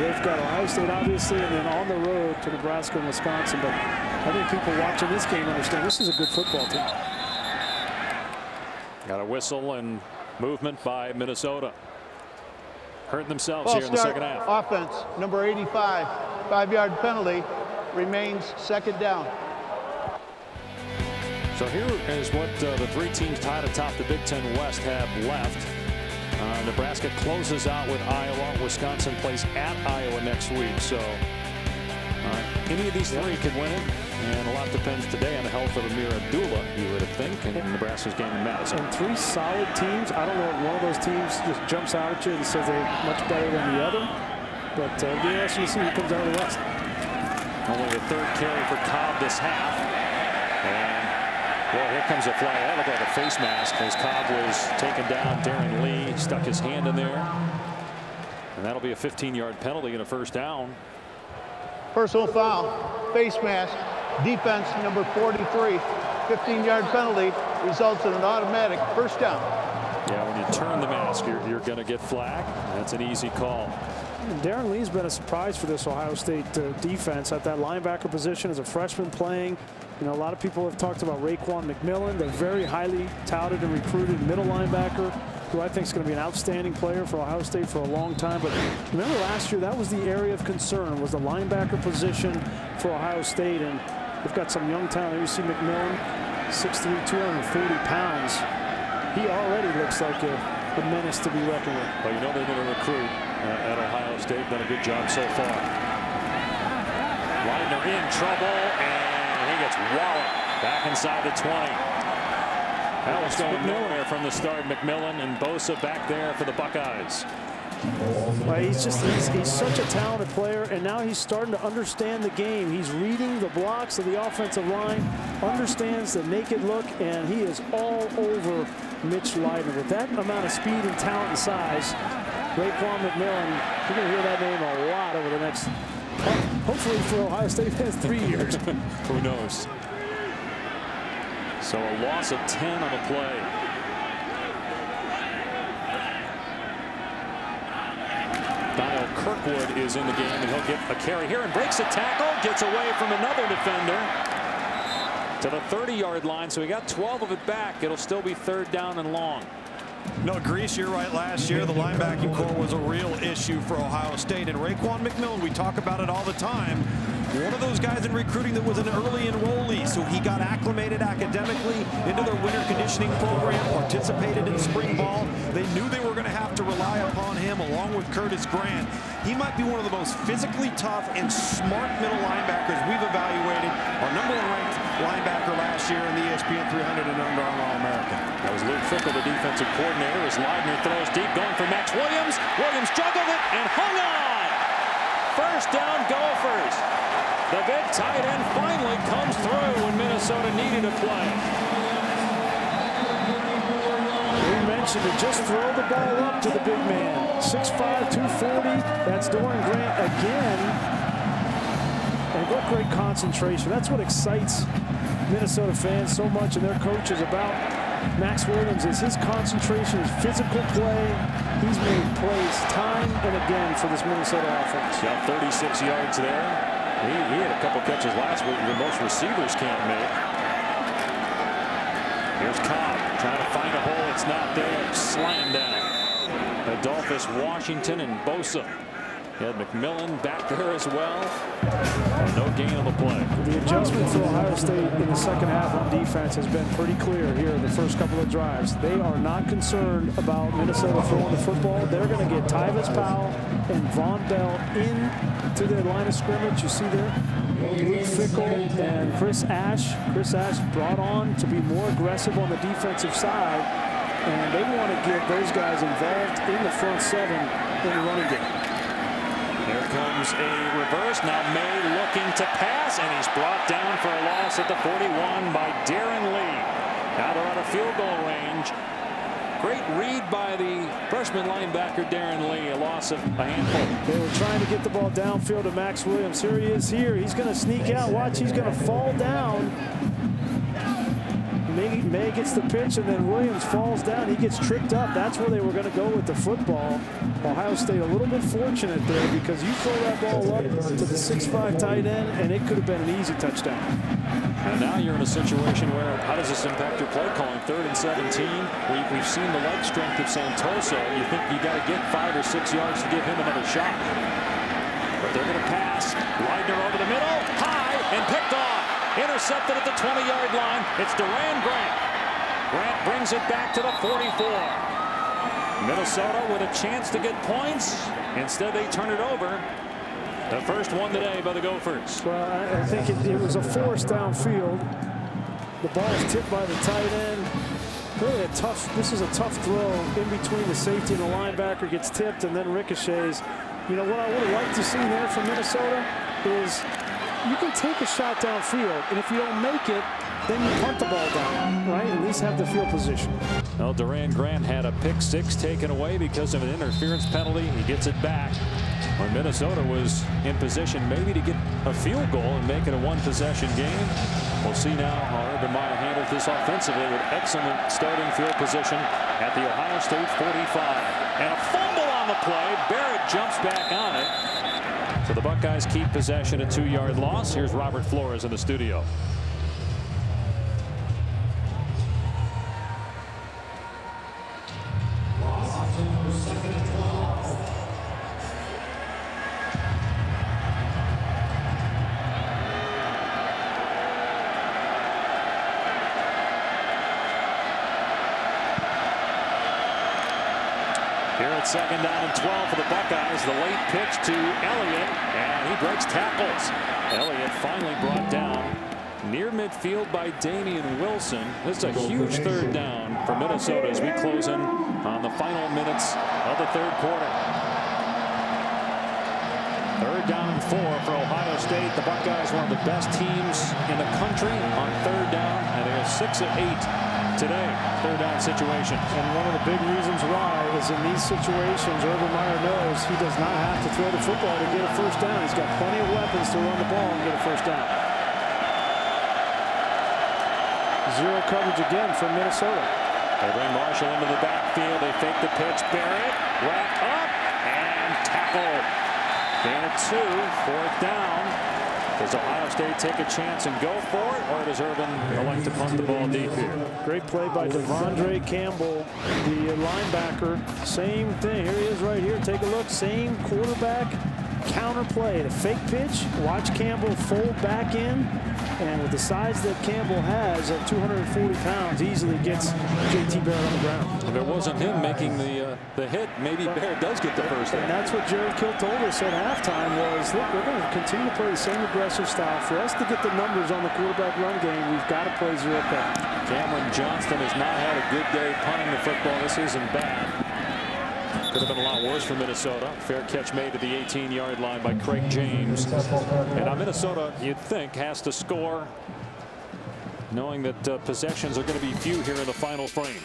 They've got Ohio State, obviously, and then on the road to Nebraska and Wisconsin. But I think people watching this game understand this is a good football team. Got a whistle and movement by Minnesota. Hurting themselves here in the second half. Offense, number 85. 5-yard penalty. Remains second down. So here is what the three teams tied atop the Big Ten West have left. Nebraska closes out with Iowa. Wisconsin plays at Iowa next week. So any of these three could win it. And a lot depends today on the health of Amir Abdullah, you would think, in Nebraska's game in Madison. And three solid teams. I don't know if one of those teams just jumps out at you and says they're much better than the other. But it'll be interesting to see who comes out of the West. Only the third carry for Cobb this half. And, well, here comes a flag. That looked like a face mask as Cobb was taken down. Darren Lee stuck his hand in there. And that'll be a 15-yard penalty and a first down. Personal foul, face mask, defense number 43, 15-yard penalty, results in an automatic first down. Yeah, when you turn the mask, you're going to get flagged. That's an easy call. And Darren Lee's been a surprise for this Ohio State defense at that linebacker position as a freshman playing. You know, a lot of people have talked about Raekwon McMillan, the very highly touted and recruited middle linebacker, who I think is going to be an outstanding player for Ohio State for a long time. But remember last year, that was the area of concern, was the linebacker position for Ohio State. And they've got some young talent. You see McMillan, 6'3", 240 pounds. He already looks like a menace to be reckoned with. Well, you know they're going to recruit at Ohio State. Done a good job so far. Leitner in trouble, and he gets walloped back inside the 20. That was going nowhere from the start. McMillan and Bosa back there for the Buckeyes. Well, he's such a talented player, and now he's starting to understand the game. He's reading the blocks of the offensive line, understands the naked look, and he is all over Mitch Leitner. With that amount of speed and talent and size, Raekwon McMillan, you're going to hear that name a lot over the next, hopefully for Ohio State fans, 3 years. Who knows? So a loss of 10 on the play. Donnell Kirkwood is in the game, and he'll get a carry here and breaks a tackle, gets away from another defender to the 30-yard line. So he got 12 of it back. It'll still be third down and long. No, Grease, you're right. Last year, the linebacking core was a real issue for Ohio State. And Raekwon McMillan, we talk about it all the time. One of those guys in recruiting that was an early enrollee, so he got acclimated academically into their winter conditioning program, participated in spring ball. They knew they were going to have to rely upon him along with Curtis Grant. He might be one of the most physically tough and smart middle linebackers we've evaluated. Our #1 ranked linebacker last year in the ESPN 300 and Under Armour All-American. That was Luke Fickell, the defensive coordinator, as Leitner throws deep, going for Max Williams. Williams juggled it and hung on. First down, Gophers. The big tight end finally comes through when Minnesota needed a play. We mentioned it, just throw the ball up to the big man. 6'5", 240. That's Doran Grant again. And what great concentration. That's what excites Minnesota fans so much and their coaches about Max Williams is his concentration, his physical play. He's made plays time and again for this Minnesota offense. Got 36 yards there. He had a couple catches last week that most receivers can't make. Here's Cobb trying to find a hole. It's not there. Slam down. Adolphus, Washington, and Bosa. He had McMillan back there as well. And no gain on the play. The adjustment for Ohio State in the second half on defense has been pretty clear here in the first couple of drives. They are not concerned about Minnesota throwing the football. They're going to get Tyvis Powell and Von Bell into the line of scrimmage. You see there, Luke Fickell and Chris Ash. Chris Ash brought on to be more aggressive on the defensive side, and they want to get those guys involved in the front seven in the running game. Here comes a reverse. Now May looking to pass, and he's brought down for a loss at the 41 by Darren Lee. Now they're out of field goal range. Great read by the freshman linebacker Darren Lee. A loss of a handful. They were trying to get the ball downfield to Max Williams. Here he is here. He's going to sneak out. Watch, he's going to fall down. May gets the pitch, and then Williams falls down. He gets tripped up. That's where they were going to go with the football. Ohio State a little bit fortunate there, because you throw that ball up to the 6'5" tight end, and it could have been an easy touchdown. And now you're in a situation where, how does this impact your play calling? 3rd and 17. We've seen the leg strength of Santoso. You think you got to get 5 or 6 yards to give him another shot. But they're going to pass. Leitner over the middle, high, and picked off. Intercepted at the 20-yard line. It's Duran Grant. Grant brings it back to the 44. Minnesota with a chance to get points. Instead, they turn it over. The first one today by the Gophers. Well, I think it was a force downfield. The ball is tipped by the tight end. Really this is a tough throw in between the safety and the linebacker. Gets tipped and then ricochets. You know, what I would have liked to see there from Minnesota is you can take a shot downfield, and if you don't make it, then you punt the ball down, right? At least have the field position. Well, Duran Grant had a pick six taken away because of an interference penalty. He gets it back when Minnesota was in position maybe to get a field goal and make it a one-possession game. We'll see now how Urban Meyer handles this offensively with excellent starting field position at the Ohio State 45. And a fumble on the play. Barrett jumps back on it. So the Buckeyes keep possession, a 2-yard loss. Here's Robert Flores in the studio. Here at 2nd down and 12 for the Buckeyes. The late pitch to Elliott, and he breaks tackles. Elliott finally brought down near midfield by Damian Wilson. This is a huge 3rd down for Minnesota as we close in on the final minutes of the 3rd quarter. 3rd down and 4 for Ohio State. The Buckeyes, one of the best teams in the country on 3rd down, and they are 6 of 8 today. 3rd down situation. And one of the big reasons why is in these situations, Urban Meyer knows he does not have to throw the football to get a 1st down. He's got plenty of weapons to run the ball and get a 1st down. Zero coverage again from Minnesota. They bring Marshall into the backfield. They fake the pitch. Barrett wrapped up and tackled. Gain of 2, 4th down. Does Ohio State take a chance and go for it, or does Urban elect to punt the ball deep here? Great play by Devondre Campbell, the linebacker. Same thing. Here he is right here. Take a look. Same quarterback counter play. The fake pitch. Watch Campbell fold back in. And with the size that Campbell has at 240 pounds, easily gets JT Barrett on the ground. If it wasn't him making the hit, maybe Barrett does get the 1st down. And that's what Jerry Kill told us at halftime was, look, we're going to continue to play the same aggressive style. For us to get the numbers on the quarterback run game, we've got to play zero coverage. Cameron Johnston has not had a good day punting the football. This isn't bad. Could have been a lot worse for Minnesota. Fair catch made to the 18-yard line by Craig James. And now Minnesota, you'd think, has to score, knowing that possessions are going to be few here in the final frame.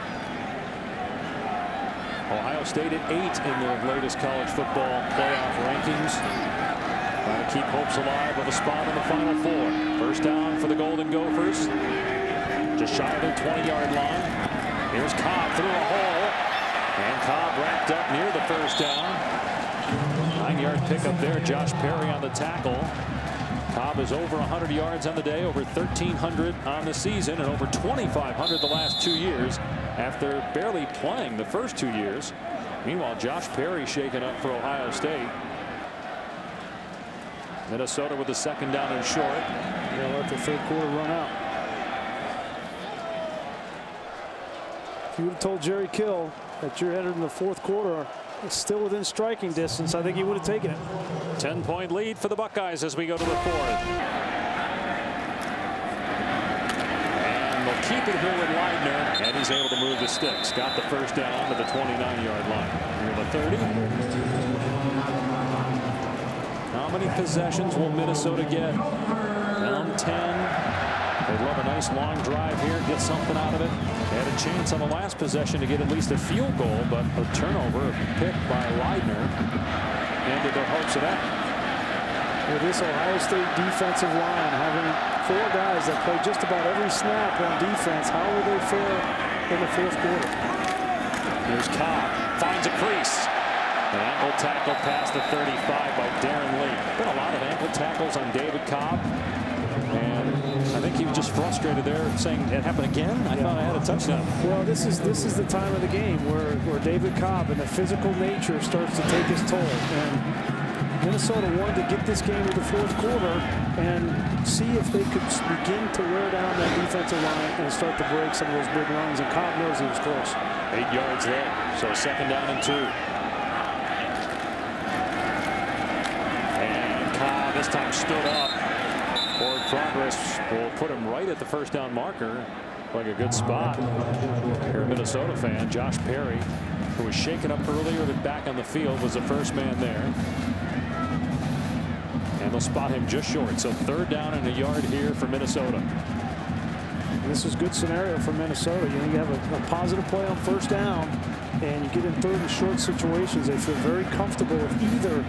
Ohio State at 8 in their latest college football playoff rankings. Trying to keep hopes alive of a spot in the Final Four. 1st down for the Golden Gophers. Just shy of their 20-yard line. Here's Cobb through a hole. And Cobb wrapped up near the 1st down. 9-yard pickup there. Josh Perry on the tackle. Cobb is over 100 yards on the day, over 1,300 on the season, and over 2,500 the last 2 years after barely playing the first 2 years. Meanwhile, Josh Perry shaken up for Ohio State. Minnesota with the 2nd down and short. They'll let the 3rd quarter run out. If you would have told Jerry Kill that you're headed in the 4th quarter, it's still within striking distance, I think he would have taken it. 10-point lead for the Buckeyes as we go to the 4th. And they'll keep it here with Leidner, and he's able to move the sticks. Got the 1st down to the 29-yard line. Near the 30. How many possessions will Minnesota get? Down 10. They'd love a nice long drive here, get something out of it. They had a chance on the last possession to get at least a field goal, but a turnover, a pick by Leidner ended their hopes of that. With this Ohio State defensive line having 4 guys that play just about every snap on defense, how will they fare in the 4th quarter? Here's Cobb, finds a crease. An ankle tackle past the 35 by Darren Lee. Been a lot of ankle tackles on David Cobb. And I think he was just frustrated there, saying it happened again. I thought I had a touchdown. Well, this is the time of the game where David Cobb and the physical nature starts to take his toll. And Minnesota wanted to get this game to the fourth quarter and see if they could begin to wear down that defensive line and start to break some of those big runs. And Cobb knows he was close. 8 yards there. So 2nd down and 2. And Cobb this time stood up. Forward progress will put him right at the 1st down marker. Like a good spot. Here, Minnesota fan Josh Perry, who was shaken up earlier but back on the field, was the first man there. And they'll spot him just short. So 3rd down and a yard here for Minnesota. And this is a good scenario for Minnesota. You know, you have a positive play on 1st down, and you get in 3rd and short situations. They feel very comfortable with either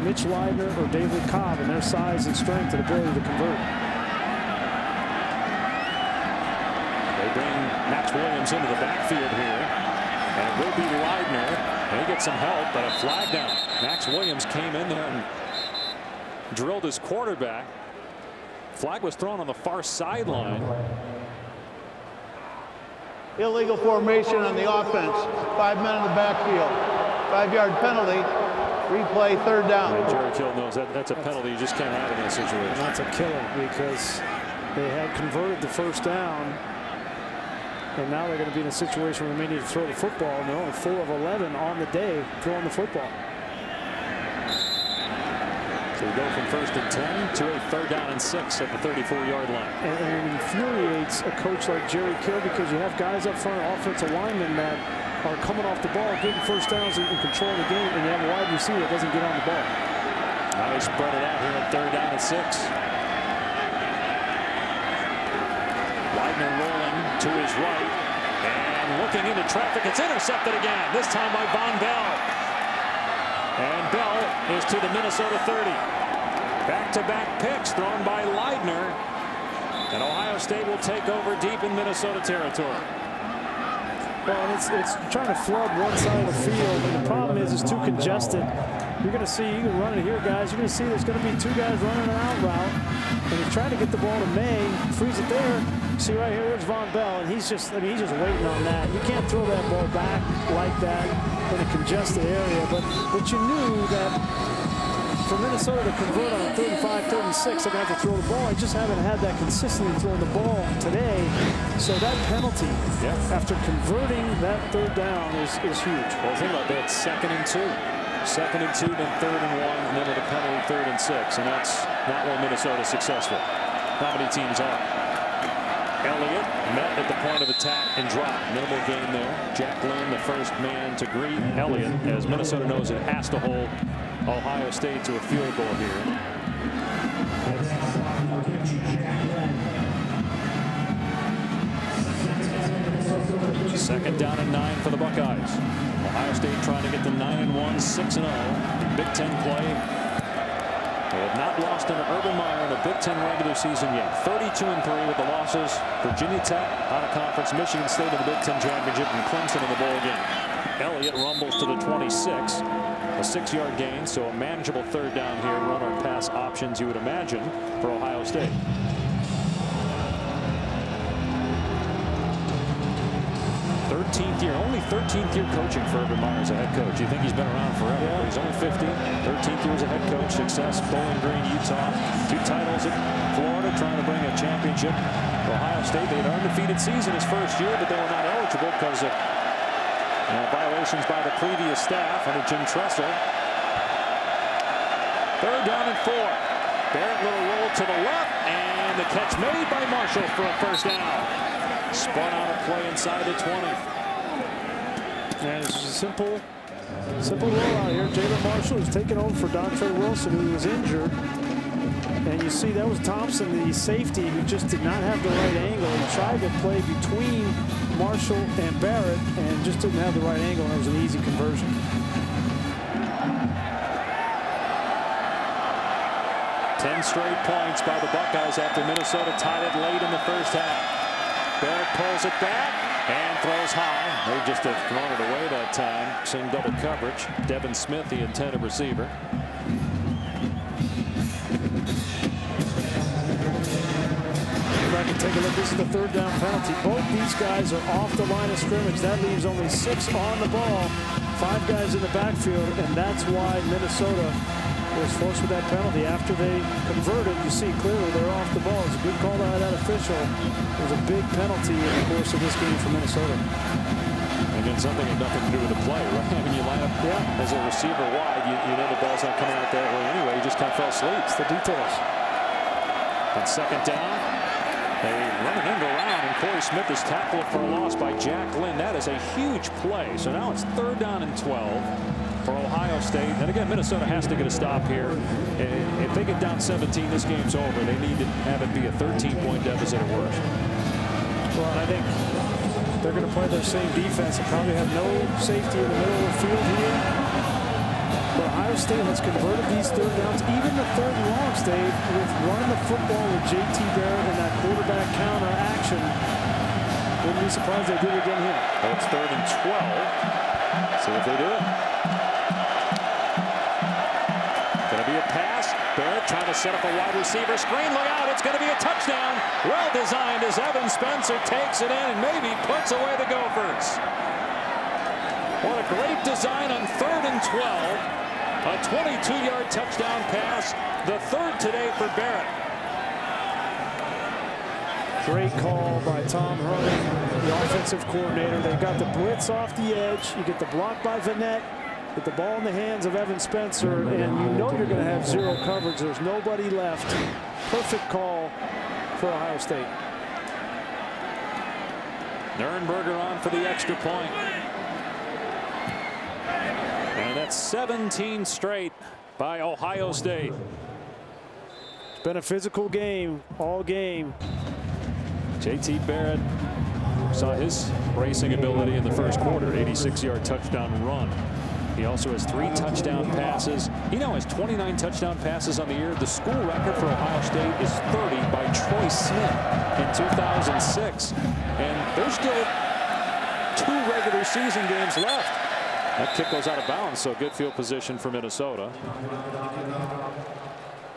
Mitch Leidner or David Cobb and their size and strength and ability to convert. They bring Max Williams into the backfield here, and it will be Leidner. And he gets some help, but a flag down. Max Williams came in there and drilled his quarterback. Flag was thrown on the far sideline. Illegal formation on the offense. 5 men in the backfield. 5-yard penalty. Replay 3rd down. And Jerry Kill knows that's a penalty you just can't have in that situation. And that's a killer because they had converted the 1st down. And now they're going to be in a situation where they may need to throw the football. And they're only 4 of 11 on the day throwing the football. So we go from 1st and 10 to a 3rd down and 6 at the 34-yard line. And it infuriates a coach like Jerry Kill because you have guys up front, offensive linemen that are coming off the ball, getting 1st downs and controlling the game, and you have a wide receiver that doesn't get on the ball. Now they spread it out here on 3rd down and 6. Leidner rolling to his right and looking into traffic. It's intercepted again, this time by Von Bell. And Bell is to the Minnesota 30. Back-to-back picks thrown by Leidner. And Ohio State will take over deep in Minnesota territory. Well, and it's trying to flood one side of the field, and the problem is it's too congested. You're going to see, you can run it here, guys. You're going to see there's going to be 2 guys running an out route, and he's trying to get the ball to May, frees it there. See right here, there's Von Bell, and he's just waiting on that. You can't throw that ball back like that in a congested area, but you knew that for Minnesota to convert on a 35, 36, they're going to have to throw the ball. I just haven't had that consistency throwing the ball today. So that penalty, after converting that 3rd down, is huge. Well, think about that. 2nd and 2. 2nd and 2, then 3rd and 1, and then with a penalty 3rd and 6. And that's not where Minnesota's successful. How many teams are? Elliott met at the point of attack and dropped. Minimal gain there. Jack Lynn, the first man to greet Elliott, as Minnesota knows it has to hold Ohio State to a field goal here. Second down and 9 for the Buckeyes. Ohio State trying to get to 9-1, 6-0. Big Ten play. They have not lost under Urban Meyer in a Big Ten regular season yet. 32-3 with the losses. Virginia Tech out of conference, Michigan State in the Big Ten championship, and Clemson in the bowl game. Elliott rumbles to the 26. A 6-yard gain, so a manageable 3rd down here. Run or pass options you would imagine for Ohio State. Only 13th year coaching for Urban Meyer as a head coach. You think he's been around forever? Yeah. But he's only 15. 13th year as a head coach. Success, Bowling Green, Utah. 2 titles at Florida, trying to bring a championship. Ohio State, they had an undefeated season his first year, but they were not eligible because of violations by the previous staff under Jim Tressel. 3rd down and 4. Barrett little roll to the left, and the catch made by Marshall for a 1st down. Spun out a play inside the 20. And it's a simple rollout here. Jalen Marshall is taking over for Dontre Wilson, who was injured. And you see that was Thompson, the safety, who just did not have the right angle. He tried to play between Marshall and Barrett and just didn't have the right angle, and it was an easy conversion. Ten straight points by the Buckeyes after Minnesota tied it late in the 1st half. Barrett pulls it back and throws high. They just have thrown it away that time. Seeing double coverage. Devin Smith, the intended receiver. Back and take a look. This is the 3rd down penalty. Both these guys are off the line of scrimmage. That leaves only 6 on the ball. 5 guys in the backfield, and that's why Minnesota was forced with that penalty. After they converted, you see clearly they're off the ball. It's a good call by that official. It was a big penalty in the course of this game for Minnesota. Again, something had nothing to do with the play, right? When you line up as a receiver wide, you know the ball's not coming out that way anyway. You just kind of fell asleep. It's the details. On second down, they run an end around, and Corey Smith is tackled for a loss by Jack Lynn. That is a huge play. So now it's 3rd down and 12 for Ohio State. And again, Minnesota has to get a stop here. If they get down 17, this game's over. They need to have it be a 13-point deficit at worst. Well, I think they're going to play their same defense and probably have no safety in the middle of the field here. But Ohio State has converted these 3rd downs, even the 3rd and longs, Dave, with running the football with JT Barrett and that quarterback counter action. Wouldn't be surprised they did it again here. Well, it's 3rd and 12. See if they do it. Going to be a pass. Barrett trying to set up a wide receiver screen. Look out, it's going to be a touchdown. Well designed as Evan Spencer takes it in and maybe puts away the Gophers. What a great design on 3rd and 12. A 22-yard touchdown pass. The 3rd today for Barrett. Great call by Tom Herman, the offensive coordinator. They got the blitz off the edge. You get the block by Vanette. Get the ball in the hands of Evan Spencer, and you know you're going to have zero coverage. There's nobody left. Perfect call for Ohio State. Nurnberger on for the extra point. And that's 17 straight by Ohio State. It's been a physical game all game. JT Barrett saw his racing ability in the first quarter. 86-yard touchdown run. He also has 3 touchdown passes. He now has 29 touchdown passes on the year. The school record for Ohio State is 30 by Troy Smith in 2006. And there's still 2 regular season games left. That kick goes out of bounds, so good field position for Minnesota.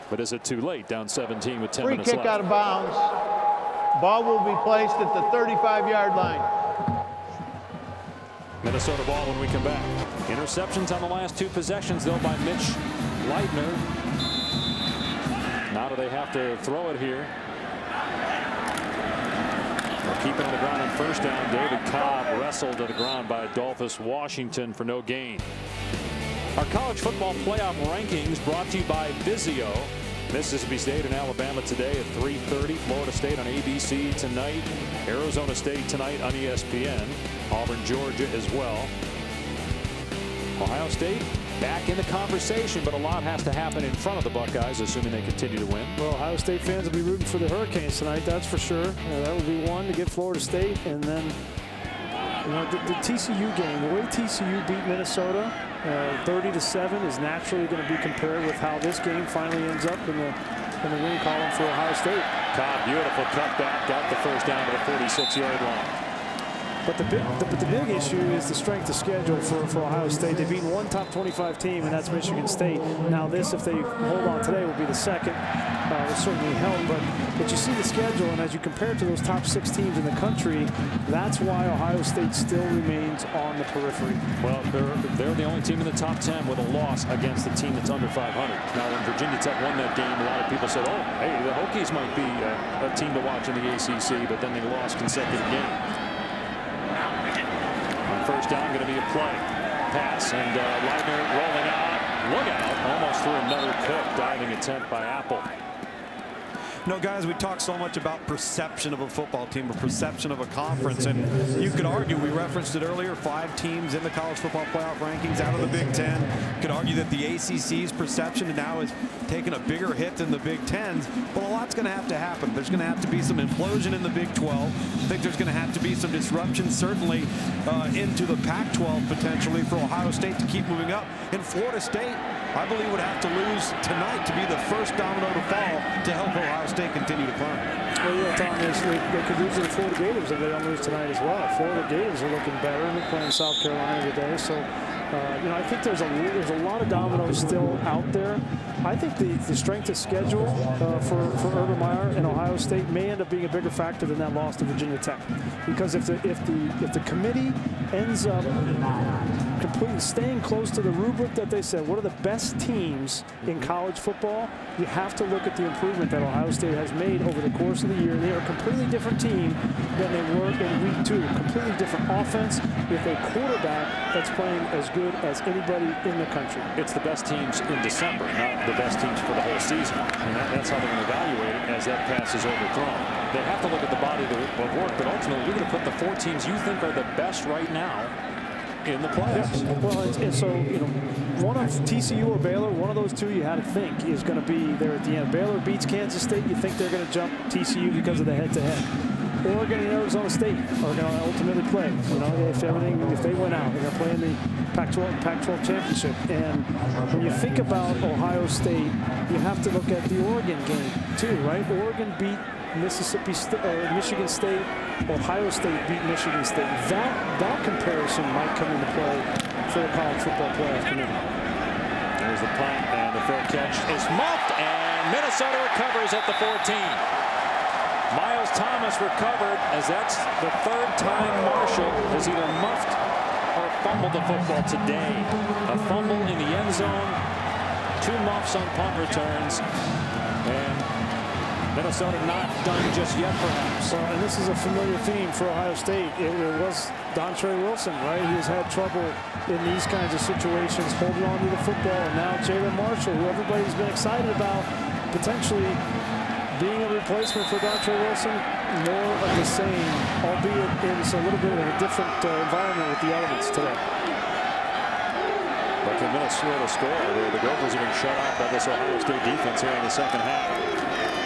But is it too late? Down 17 with 10 minutes left. Free kick out of bounds. Ball will be placed at the 35-yard line. Minnesota ball when we come back. Interceptions on the last 2 possessions, though, by Mitch Leitner. Now do they have to throw it here? They'll keep it on the ground on 1st down. David Cobb wrestled to the ground by Adolphus Washington for no gain. Our college football playoff rankings brought to you by Vizio. Mississippi State and Alabama today at 3:30. Florida State on ABC tonight. Arizona State tonight on ESPN. Auburn, Georgia as well. Ohio State back in the conversation, but a lot has to happen in front of the Buckeyes, assuming they continue to win. Well, Ohio State fans will be rooting for the Hurricanes tonight, that's for sure. That would be one to get Florida State. And then, you know, the TCU game, the way TCU beat Minnesota 30-7 is naturally going to be compared with how this game finally ends up in the win column for Ohio State. Cobb, beautiful cutback, got the 1st down to the 46-yard line. But the big issue is the strength of schedule for Ohio State. They've beaten one top 25 team, and that's Michigan State. Now this, if they hold on today, will be the 2nd. Will certainly help, but you see the schedule, and as you compare it to those top 6 teams in the country, that's why Ohio State still remains on the periphery. Well, they're the only team in the top 10 with a loss against a team that's under 500. Now, when Virginia Tech won that game, a lot of people said, oh, hey, the Hokies might be a team to watch in the ACC, but then they lost consecutive games. On 1st down, going to be a play. Pass, and Leitner rolling out. Look out. Almost threw another pick. Diving attempt by Apple. No, guys, we talk so much about perception of a football team, or perception of a conference, and you could argue, we referenced it earlier, 5 teams in the college football playoff rankings out of the Big Ten. You could argue that the ACC's perception now is taking a bigger hit than the Big Ten's, but a lot's going to have to happen. There's going to have to be some implosion in the Big 12. I think there's going to have to be some disruption, certainly into the Pac-12 potentially for Ohio State to keep moving up. And Florida State, I believe, would have to lose tonight to be the first domino to fall to help Ohio State continue to climb. Well, yeah, Tom, they could lose to the Florida Gators if they don't lose tonight as well. Florida Gators are looking better. They're playing South Carolina today, so you know, I think there's a lot of dominoes still out there. I think the strength of schedule for Urban Meyer and Ohio State may end up being a bigger factor than that loss to Virginia Tech, because if the committee ends up completely staying close to the rubric that they said. What are the best teams in college football? You have to look at the improvement that Ohio State has made over the course of the year. They are a completely different team than they were in week 2. Completely different offense with a quarterback that's playing as good as anybody in the country. It's the best teams in December, not the best teams for the whole season. And that's how they're going to evaluate it as that pass is overthrown. They have to look at the body of work, but ultimately you're going to put the 4 teams you think are the best right now in the playoffs. Yeah. Well, and so, you know, one of TCU or Baylor, one of those two you had to think is going to be there at the end. Baylor beats Kansas State, you think they're going to jump TCU because of the head-to-head. Oregon and Arizona State are going to ultimately play. You know, if they win out, they're going to play in the Pac-12 championship. And when you think about Ohio State, you have to look at the Oregon game too, right? Oregon beat Michigan State. Ohio State beat Michigan State. That comparison might come into play for the college football playoff committee. There's the punt, and the fair catch is muffed, and Minnesota recovers at the 14. Miles Thomas recovered, as that's the 3rd time Marshall has either muffed or fumbled the football today. A fumble in the end zone, 2 muffs on punt returns, and Minnesota not done just yet, perhaps. Well, and this is a familiar theme for Ohio State. It was Dontre Wilson, right? He has had trouble in these kinds of situations, holding on to the football. And now Jalen Marshall, who everybody's been excited about, potentially being a replacement for Dontre Wilson. More of the same, albeit it's a little bit of a different environment with the elements today. But can Minnesota score? The Gophers have been shut out by this Ohio State defense here in the second half.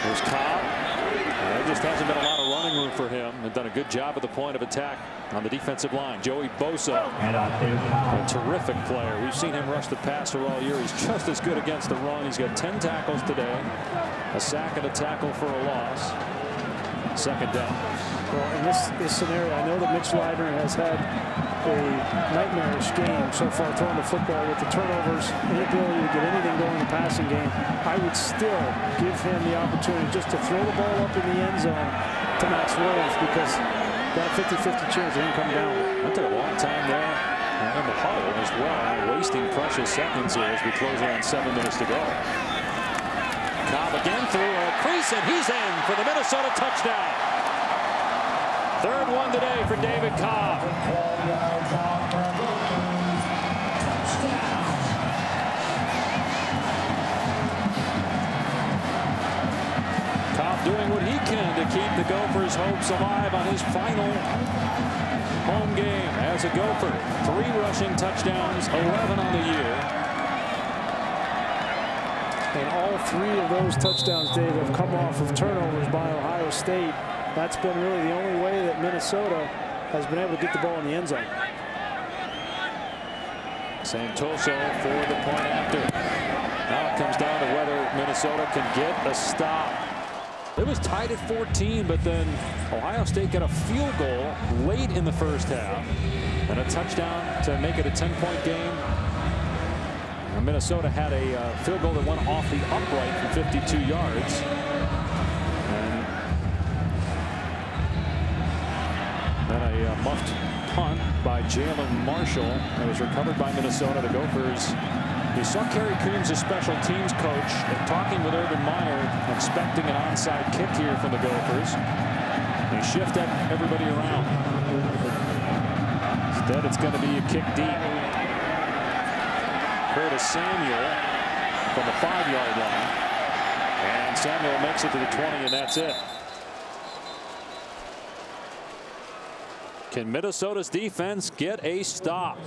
There's Cobb. There just hasn't been a lot of running room for him. They've done a good job at the point of attack on the defensive line. Joey Bosa, a terrific player. We've seen him rush the passer all year. He's just as good against the run. He's got 10 tackles today, a sack and a tackle for a loss. 2nd down. Well, in this scenario, I know that Mitch Leidner has had a nightmarish game so far throwing the football with the turnovers, inability to get anything going in the passing game. I would still give him the opportunity just to throw the ball up in the end zone to Max Williams, because got a 50-50 chance of him coming down. That took a long time there in the huddle as well, wasting precious seconds here as we close in on 7 minutes to go. Cobb again through a crease, and he's in for the Minnesota touchdown. 3rd one today for David Cobb. Cobb doing what he can to keep the Gophers' hopes alive on his final home game as a Gopher. 3 rushing touchdowns, 11 on the year. And all 3 of those touchdowns, Dave, have come off of turnovers by Ohio State. That's been really the only way that Minnesota has been able to get the ball in the end zone. Santoso for the point after. Now it comes down to whether Minnesota can get a stop. It was tied at 14, but then Ohio State got a field goal late in the first half and a touchdown to make it a 10-point game. And Minnesota had a field goal that went off the upright from 52 yards. Then a muffed punt by Jalen Marshall that was recovered by Minnesota. The Gophers, we saw Kerry Coombs, a special teams coach, talking with Urban Meyer, expecting an onside kick here from the Gophers. They shift everybody around. Instead, it's going to be a kick deep. Curtis Samuel from the 5-yard line. And Samuel makes it to the 20, and that's it. Can Minnesota's defense get a stop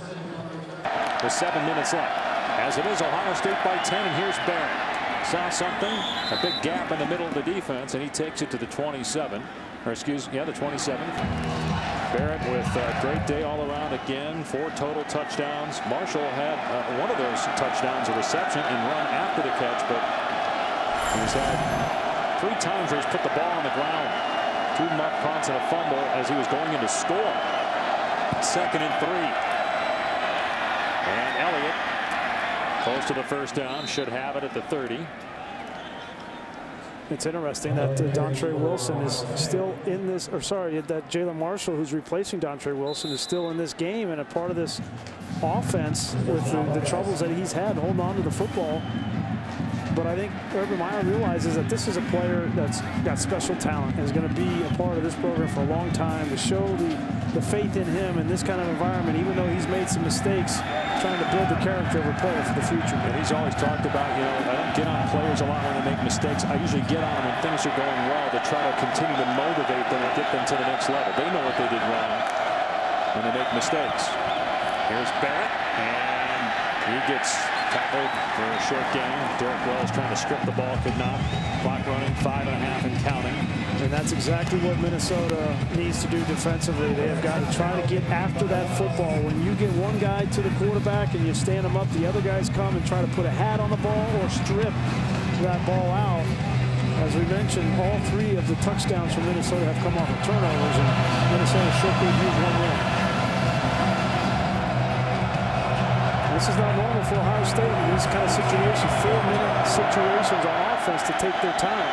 with 7 minutes left? As it is, Ohio State by 10, and here's Barrett. Saw something, a big gap in the middle of the defense, and he takes it to the 27. Or the 27. Barrett with a great day all around again. 4 total touchdowns. Marshall had one of those touchdowns, a reception and run after the catch, but he's had 3 times where he's put the ball on the ground. 2 muff punts and a fumble as he was going in to score. 2nd and 3. And Elliott close to the first down, should have it at the 30. It's interesting that Dontre Wilson is still in this, or sorry, that Jalen Marshall, who's replacing Dontre Wilson, is still in this game and a part of this offense with the troubles that he's had holding on to the football. But I think Urban Meyer realizes that this is a player that's got special talent and is going to be a part of this program for a long time, to show the faith in him in this kind of environment, even though he's made some mistakes, trying to build the character of a player for the future. And he's always talked about, you know, I don't get on players a lot when they make mistakes. I usually get on them when things are going well to try to continue to motivate them and get them to the next level. They know what they did wrong when they make mistakes. Here's Barrett, and he gets tackled for a short gain. Derek Wells trying to strip the ball, could not. Clock running, 5.5 and counting. And that's exactly what Minnesota needs to do defensively. They have got to try to get after that football. When you get one guy to the quarterback and you stand him up, the other guys come and try to put a hat on the ball or strip that ball out. As we mentioned, all 3 of the touchdowns from Minnesota have come off of turnovers, and Minnesota should be used one win. This is not normal for Ohio State in these kind of situations, 4-minute situations on offense to take their time.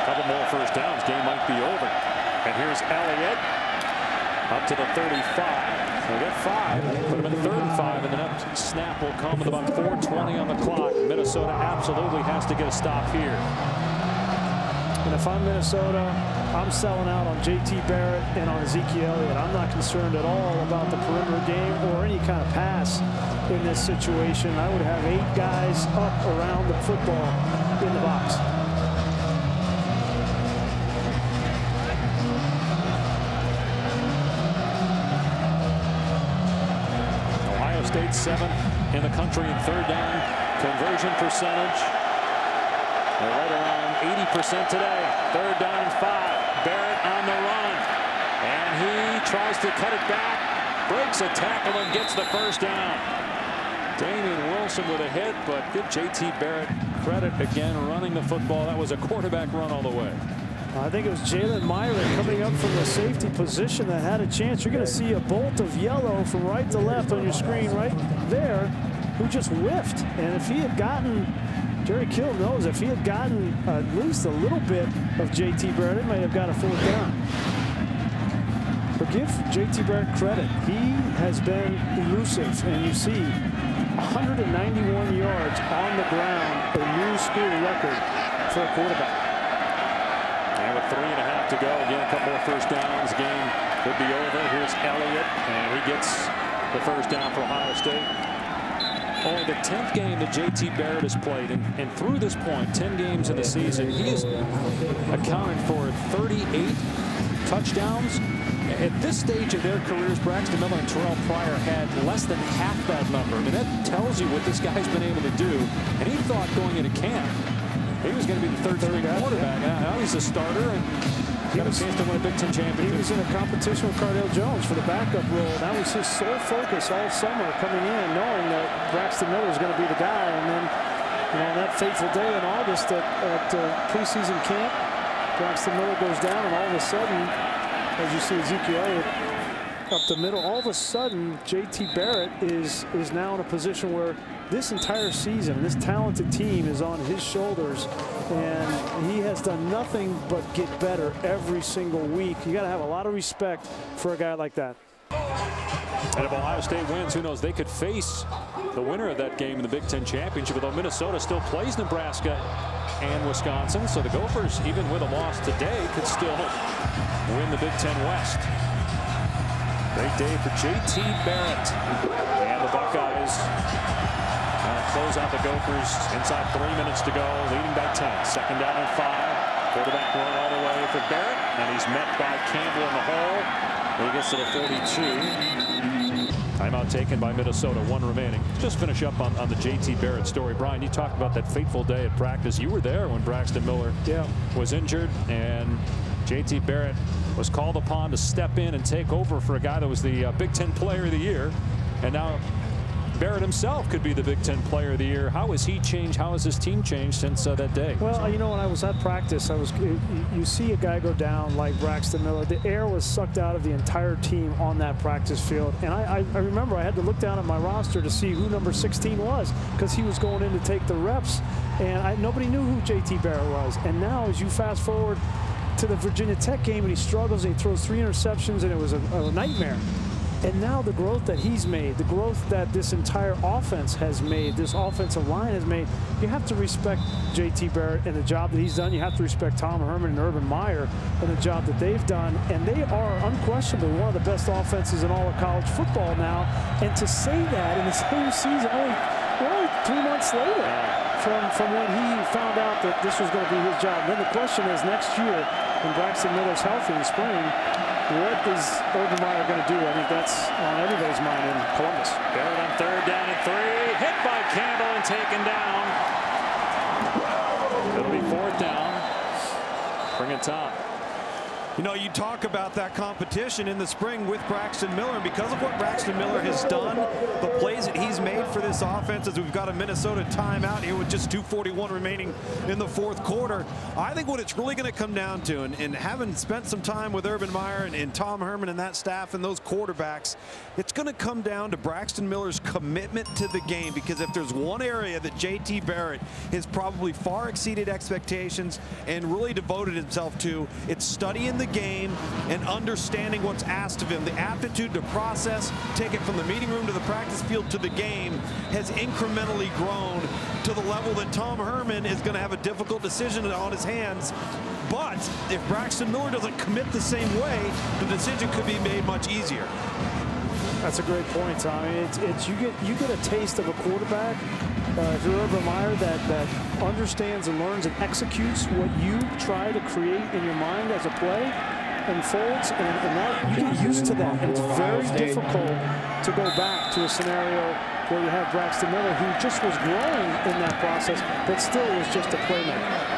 Couple more first downs, game might be over. And here's Elliott up to the 35. We'll get 5, put him in 3rd and 5, and the next snap will come with about 4:20 on the clock. Minnesota absolutely has to get a stop here. And if I'm Minnesota, I'm selling out on J.T. Barrett and on Ezekiel Elliott. I'm not concerned at all about the perimeter game or any kind of pass in this situation. I would have 8 guys up around the football in the box. Ohio State 7th in the country in 3rd down conversion percentage. They're right around 80% today. 3rd down and 5. Barrett on the run, and he tries to cut it back, breaks a tackle and gets the first down. Damian Wilson with a hit, but give J.T. Barrett credit again running the football. That was a quarterback run all the way. I think it was Jalen Myron coming up from the safety position that had a chance. You're going to see a bolt of yellow from right to left on your screen right there, who just whiffed. And if he had gotten, Jerry Kill knows, if he had gotten at least a little bit of J.T. Barrett, it might have got a 4th down. But give J.T. Barrett credit. He has been elusive, and you see 191 yards on the ground, a new school record for a quarterback. And with 3.5 to go, again, a couple more first downs. Game could be over. Here's Elliott, and he gets the first down for Ohio State. Only the 10th game that J.T. Barrett has played, and through this point, 10 games in the season, he has accounted for 38 touchdowns. At this stage of their careers, Braxton Miller and Terrell Pryor had less than half that number. I mean, that tells you what this guy's been able to do. And he thought going into camp he was going to be the 3rd-string quarterback. Now he's a starter and got a chance to win a Big Ten championship. He was in a competition with Cardale Jones for the backup role. That was his sole focus all summer, coming in knowing that Braxton Miller was going to be the guy. And then, you know, on that fateful day in August at preseason camp, Braxton Miller goes down, and all of a sudden, as you see Ezekiel Elliott up the middle, all of a sudden J.T. Barrett is now in a position where this entire season, this talented team is on his shoulders, and he has done nothing but get better every single week. You got to have a lot of respect for a guy like that. And if Ohio State wins, who knows, they could face the winner of that game in the Big Ten championship, although Minnesota still plays Nebraska and Wisconsin. So the Gophers, even with a loss today, could still win the Big Ten West. Great day for J.T. Barrett and the Buckeyes. Close out the Gophers inside 3 minutes to go, leading by 10. 2nd down and 5. Quarterback run all the way for Barrett, and he's met by Campbell in the hole. He gets to the 42. Timeout taken by Minnesota, 1 remaining. Just finish up on the J.T. Barrett story. Brian, you talked about that fateful day at practice. You were there when Braxton Miller was injured, and J.T. Barrett was called upon to step in and take over for a guy that was the Big Ten Player of the Year. And now Barrett himself could be the Big Ten Player of the Year. How has he changed? How has his team changed since that day? Well, you know, when I was at practice, you see a guy go down like Braxton Miller. The air was sucked out of the entire team on that practice field. And I remember I had to look down at my roster to see who number 16 was, because he was going in to take the reps. And nobody knew who JT Barrett was. And now, as you fast forward to the Virginia Tech game, and he struggles and he throws 3 interceptions, and it was a nightmare. And now the growth that he's made, the growth that this entire offense has made, this offensive line has made, you have to respect JT Barrett and the job that he's done. You have to respect Tom Herman and Urban Meyer and the job that they've done. And they are unquestionably one of the best offenses in all of college football now. And to say that in the same season, only 3 months later from when he found out that this was going to be his job. And then the question is, next year, when Braxton Miller's healthy in spring, what is Urban Meyer going to do? I think that's on everybody's mind in Columbus. Barrett on 3rd down and 3. Hit by Campbell and taken down. It'll be 4th down. Bring it Tom. You know, you talk about that competition in the spring with Braxton Miller, and because of what Braxton Miller has done, the plays that he's made for this offense, as we've got a Minnesota timeout here with just 2:41 remaining in the 4th quarter. I think what it's really going to come down to, and having spent some time with Urban Meyer and Tom Herman and that staff and those quarterbacks, it's going to come down to Braxton Miller's commitment to the game, because if there's one area that JT Barrett has probably far exceeded expectations and really devoted himself to, it's studying the game and understanding what's asked of him. The aptitude to process, take it from the meeting room to the practice field to the game, has incrementally grown to the level that Tom Herman is going to have a difficult decision on his hands. But if Braxton Miller doesn't commit the same way, the decision could be made much easier. That's a great point, Tommy. It's you get a taste of a quarterback, if you're Urban Meyer, that understands and learns and executes what you try to create in your mind as a play unfolds, and that you get used to that. And it's very difficult to go back to a scenario where you have Braxton Miller, who just was growing in that process, but still was just a playmaker.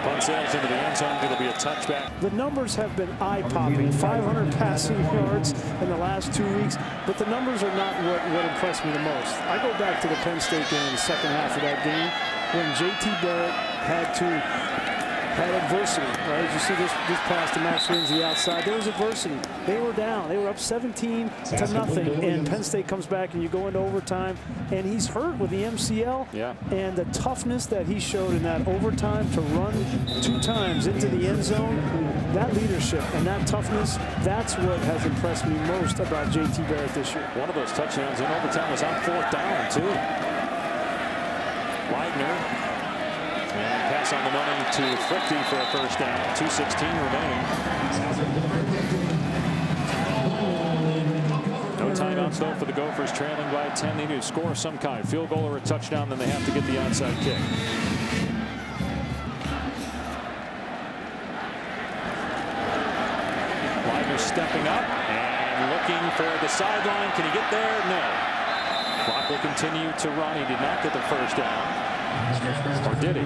Punt sails into the end zone. It'll be a touchback. The numbers have been eye-popping. 500 passing yards in the last 2 weeks, but the numbers are not what impressed me the most. I go back to the Penn State game in the second half of that game when JT Barrett had adversity, right? As you see this pass to Max Lindsay outside, there was adversity. They were down. They were up 17-0, and Penn State comes back, and you go into overtime, and he's hurt with the MCL. Yeah. And the toughness that he showed in that overtime to run 2 times into the end zone, that leadership and that toughness, that's what has impressed me most about JT Barrett this year. One of those touchdowns in overtime was on 4th down, too. Widener. And pass on the money to Fricke for a 1st down. 2:16 remaining. No timeouts, though, for the Gophers, trailing by 10. They need to score some kind. Field goal or a touchdown, then they have to get the onside kick. Widener stepping up and looking for the sideline. Can he get there? No. Clock will continue to run. He did not get the 1st down. Or did he?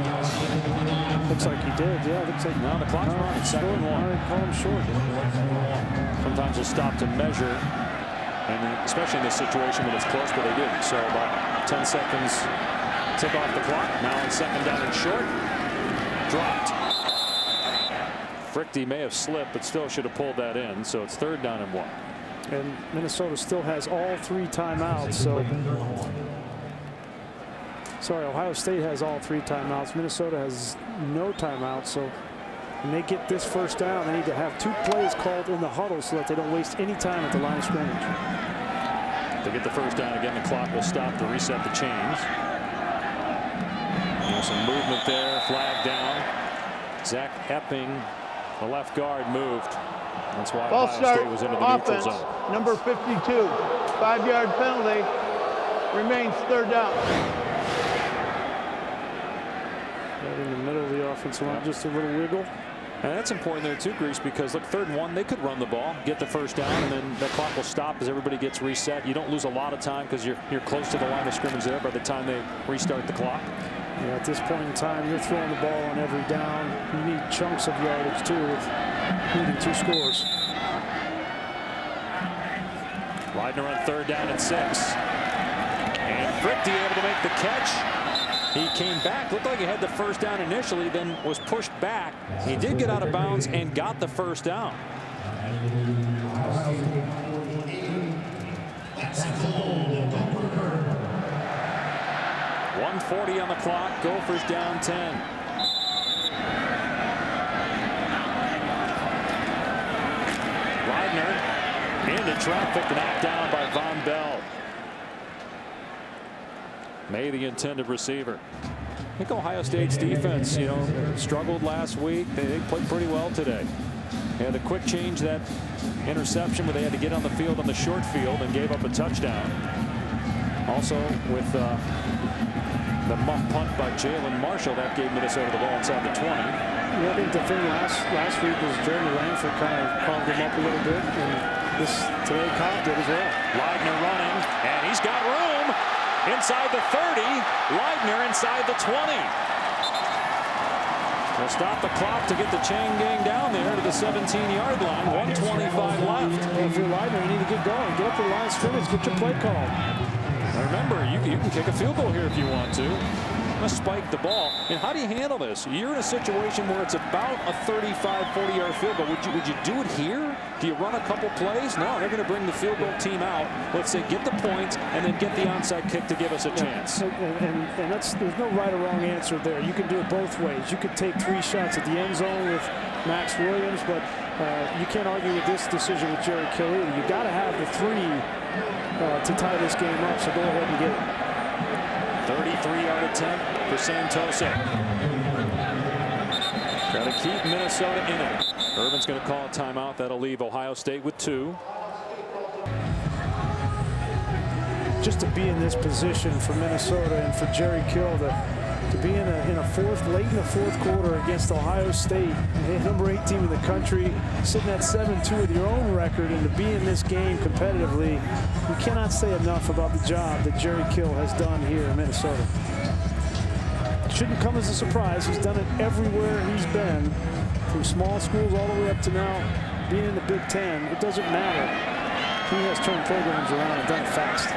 Looks like he did, yeah. Looks like now the clock's running. 2nd and 1. Call him short. Sometimes they'll stop to measure, and especially in this situation when it's close, but they didn't. So about 10 seconds tick off the clock. Now on 2nd down and short. Dropped. Fricke may have slipped, but still should have pulled that in. So it's 3rd down and 1. And Minnesota still has all 3 timeouts. So. Sorry, Ohio State has all 3 timeouts. Minnesota has no timeouts. So when they get this 1st down, they need to have 2 plays called in the huddle so that they don't waste any time at the line of scrimmage. If they get the 1st down again, the clock will stop to reset the chains. There's some movement there. Flag down. Zach Epping, the left guard, moved. That's why False Ohio start State was into the neutral offense, zone. number 52. 5-yard penalty. Remains 3rd down. Right in the middle of the offensive line, just a little wiggle. And that's important there too, Grease, because look, 3rd and 1, they could run the ball, get the 1st down, and then the clock will stop as everybody gets reset. You don't lose a lot of time because you're close to the line of scrimmage there by the time they restart the clock. Yeah, at this point in time, you're throwing the ball on every down. You need chunks of yardage too, with needing 2 scores. Widener on 3rd down and 6. Fricke able to make the catch. He came back, looked like he had the first down initially, then was pushed back. He did get out of bounds and got the first down. 1:40 on the clock. Gophers down 10. Leidner into traffic, knocked down by Von Bell. May the intended receiver. I think Ohio State's defense, struggled last week. They played pretty well today. They had a quick change, that interception where they had to get on the field on the short field and gave up a touchdown. Also with the muff punt by Jalen Marshall, that gave Minnesota the ball inside the 20. Yeah, I think the thing last week was Jeremy Langford kind of carved him up a little bit, and today Cobb did as well. Leidner running, and he's got room inside the 30. Leidner inside the 20. They'll stop the clock to get the chain gang down there to the 17-yard line. 1:25 left. Well, if you're Leidner, you need to get going. Get up the line of scrimmage. Get your play called. Remember, you can kick a field goal here if you want to. Spike the ball. And how do you handle this? You're in a situation where it's about a 35, 40-yard field goal. Would you do it here? Do you run a couple plays? No, they're going to bring the field goal team out. Let's say get the points and then get the onside kick to give us a chance. And there's no right or wrong answer there. You can do it both ways. You could take 3 shots at the end zone with Max Williams, but you can't argue with this decision with Jerry Kill either. You got to have the 3 to tie this game up, so go ahead and get it. 33-yard attempt for Santoso. Try to keep Minnesota in it. Urban's going to call a timeout. That'll leave Ohio State with 2. Just to be in this position for Minnesota and for Jerry Kill to be in late in the fourth quarter against Ohio State, number 8 team in the country, sitting at 7-2 with your own record, and to be in this game competitively, you cannot say enough about the job that Jerry Kill has done here in Minnesota. It shouldn't come as a surprise. He's done it everywhere he's been, from small schools all the way up to now being in the Big Ten. It doesn't matter. He has turned programs around and done it fast.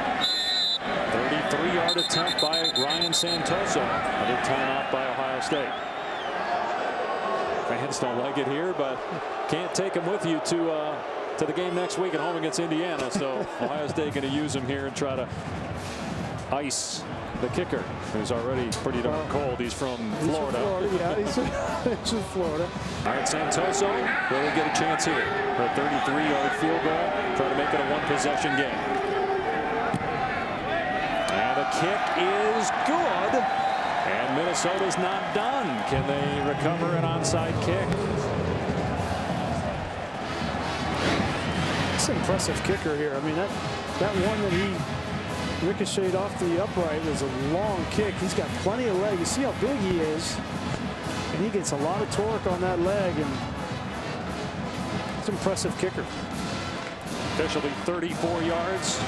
33-yard attempt by Ryan Santoso. Another timeout by Ohio State. Fans don't like it here, but can't take them with you to the game next week at home against Indiana. So Ohio State going to use him here and try to ice the kicker, who's already pretty darn cold. He's from Florida. He's from Florida. All right, Santoso will get a chance here for a 33-yard field goal. Try to make it a 1-possession game. And the kick is good. And Minnesota's not done. Can they recover an onside kick? It's an impressive kicker here. I mean, that one that he ricocheted off the upright was a long kick. He's got plenty of leg. You see how big he is. And he gets a lot of torque on that leg. And it's an impressive kicker. Officially 34 yards.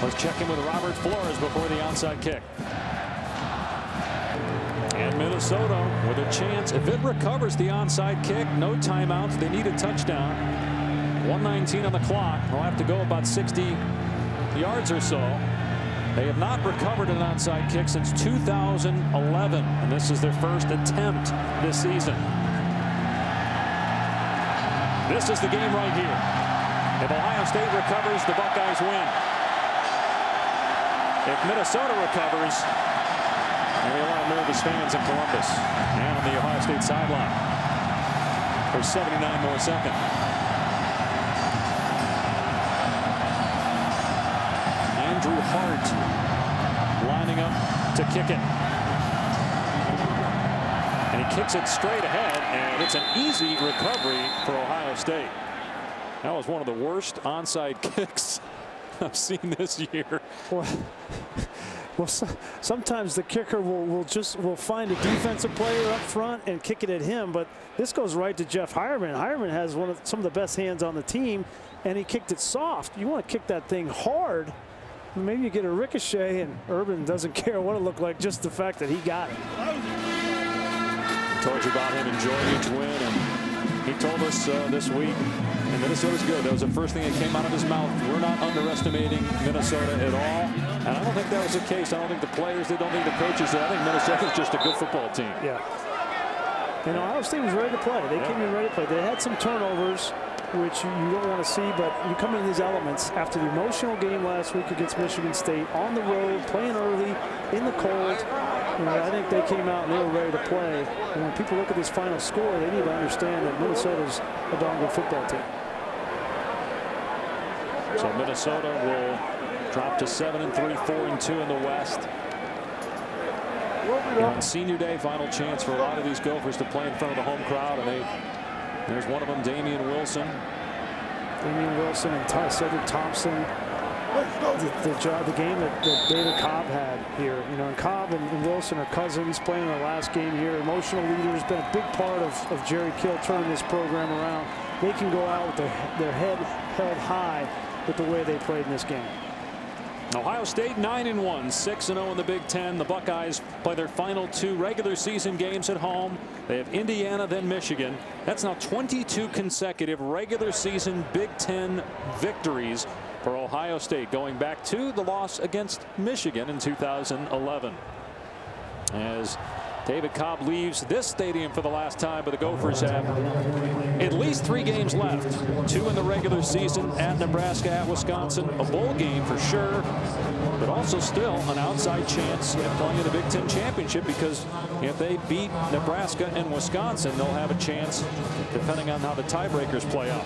Let's check in with Robert Flores before the onside kick. And Minnesota with a chance. If it recovers the onside kick, no timeouts. They need a touchdown. 1:19 on the clock. They'll have to go about 60 yards or so. They have not recovered an onside kick since 2011. And this is their first attempt this season. This is the game right here. If Ohio State recovers, the Buckeyes win. If Minnesota recovers, and we want nervous fans in Columbus and on the Ohio State sideline for 79 more seconds. Andrew Hart lining up to kick it. And he kicks it straight ahead, and it's an easy recovery for Ohio State. That was one of the worst onside kicks I've seen this year. Well, sometimes the kicker will find a defensive player up front and kick it at him, but this goes right to Jeff Hireman. Hireman has some of the best hands on the team, and he kicked it soft. You want to kick that thing hard. Maybe you get a ricochet, and Urban doesn't care what it looked like, just the fact that he got it. I told you about him enjoying each win, and he told us this week And Minnesota's good. That was the first thing that came out of his mouth. We're not underestimating Minnesota at all. And I don't think that was the case. I don't think the players did. I don't think the coaches did. I think Minnesota's just a good football team. Yeah. And Ohio State was ready to play. They came in ready to play. They had some turnovers, which you don't want to see, but you come into these elements after the emotional game last week against Michigan State, on the road, playing early, in the cold. You know, I think they came out and they were ready to play. And when people look at this final score, they need to understand that Minnesota's a darn good football team. So Minnesota will drop to 7-3, 4-2 in the West. On senior day, final chance for a lot of these Gophers to play in front of the home crowd, and there's one of them, Damian Wilson. Damian Wilson and Cedric Thompson. The game that David Cobb had here, you know, and Cobb and Wilson are cousins, playing their last game here. Emotional leaders, been a big part of Jerry Kill turning this program around. They can go out with their head held high with the way they played in this game. Ohio State 9-1, 6-0 in the Big Ten. The Buckeyes play their final 2 regular season games at home. They have Indiana, then Michigan. That's now 22 consecutive regular season Big Ten victories for Ohio State, going back to the loss against Michigan in 2011. As David Cobb leaves this stadium for the last time, but the Gophers have at least 3 games left. 2 in the regular season, at Nebraska, at Wisconsin. A bowl game for sure, but also still an outside chance at playing in the Big Ten championship, because if they beat Nebraska and Wisconsin, they'll have a chance depending on how the tiebreakers play out.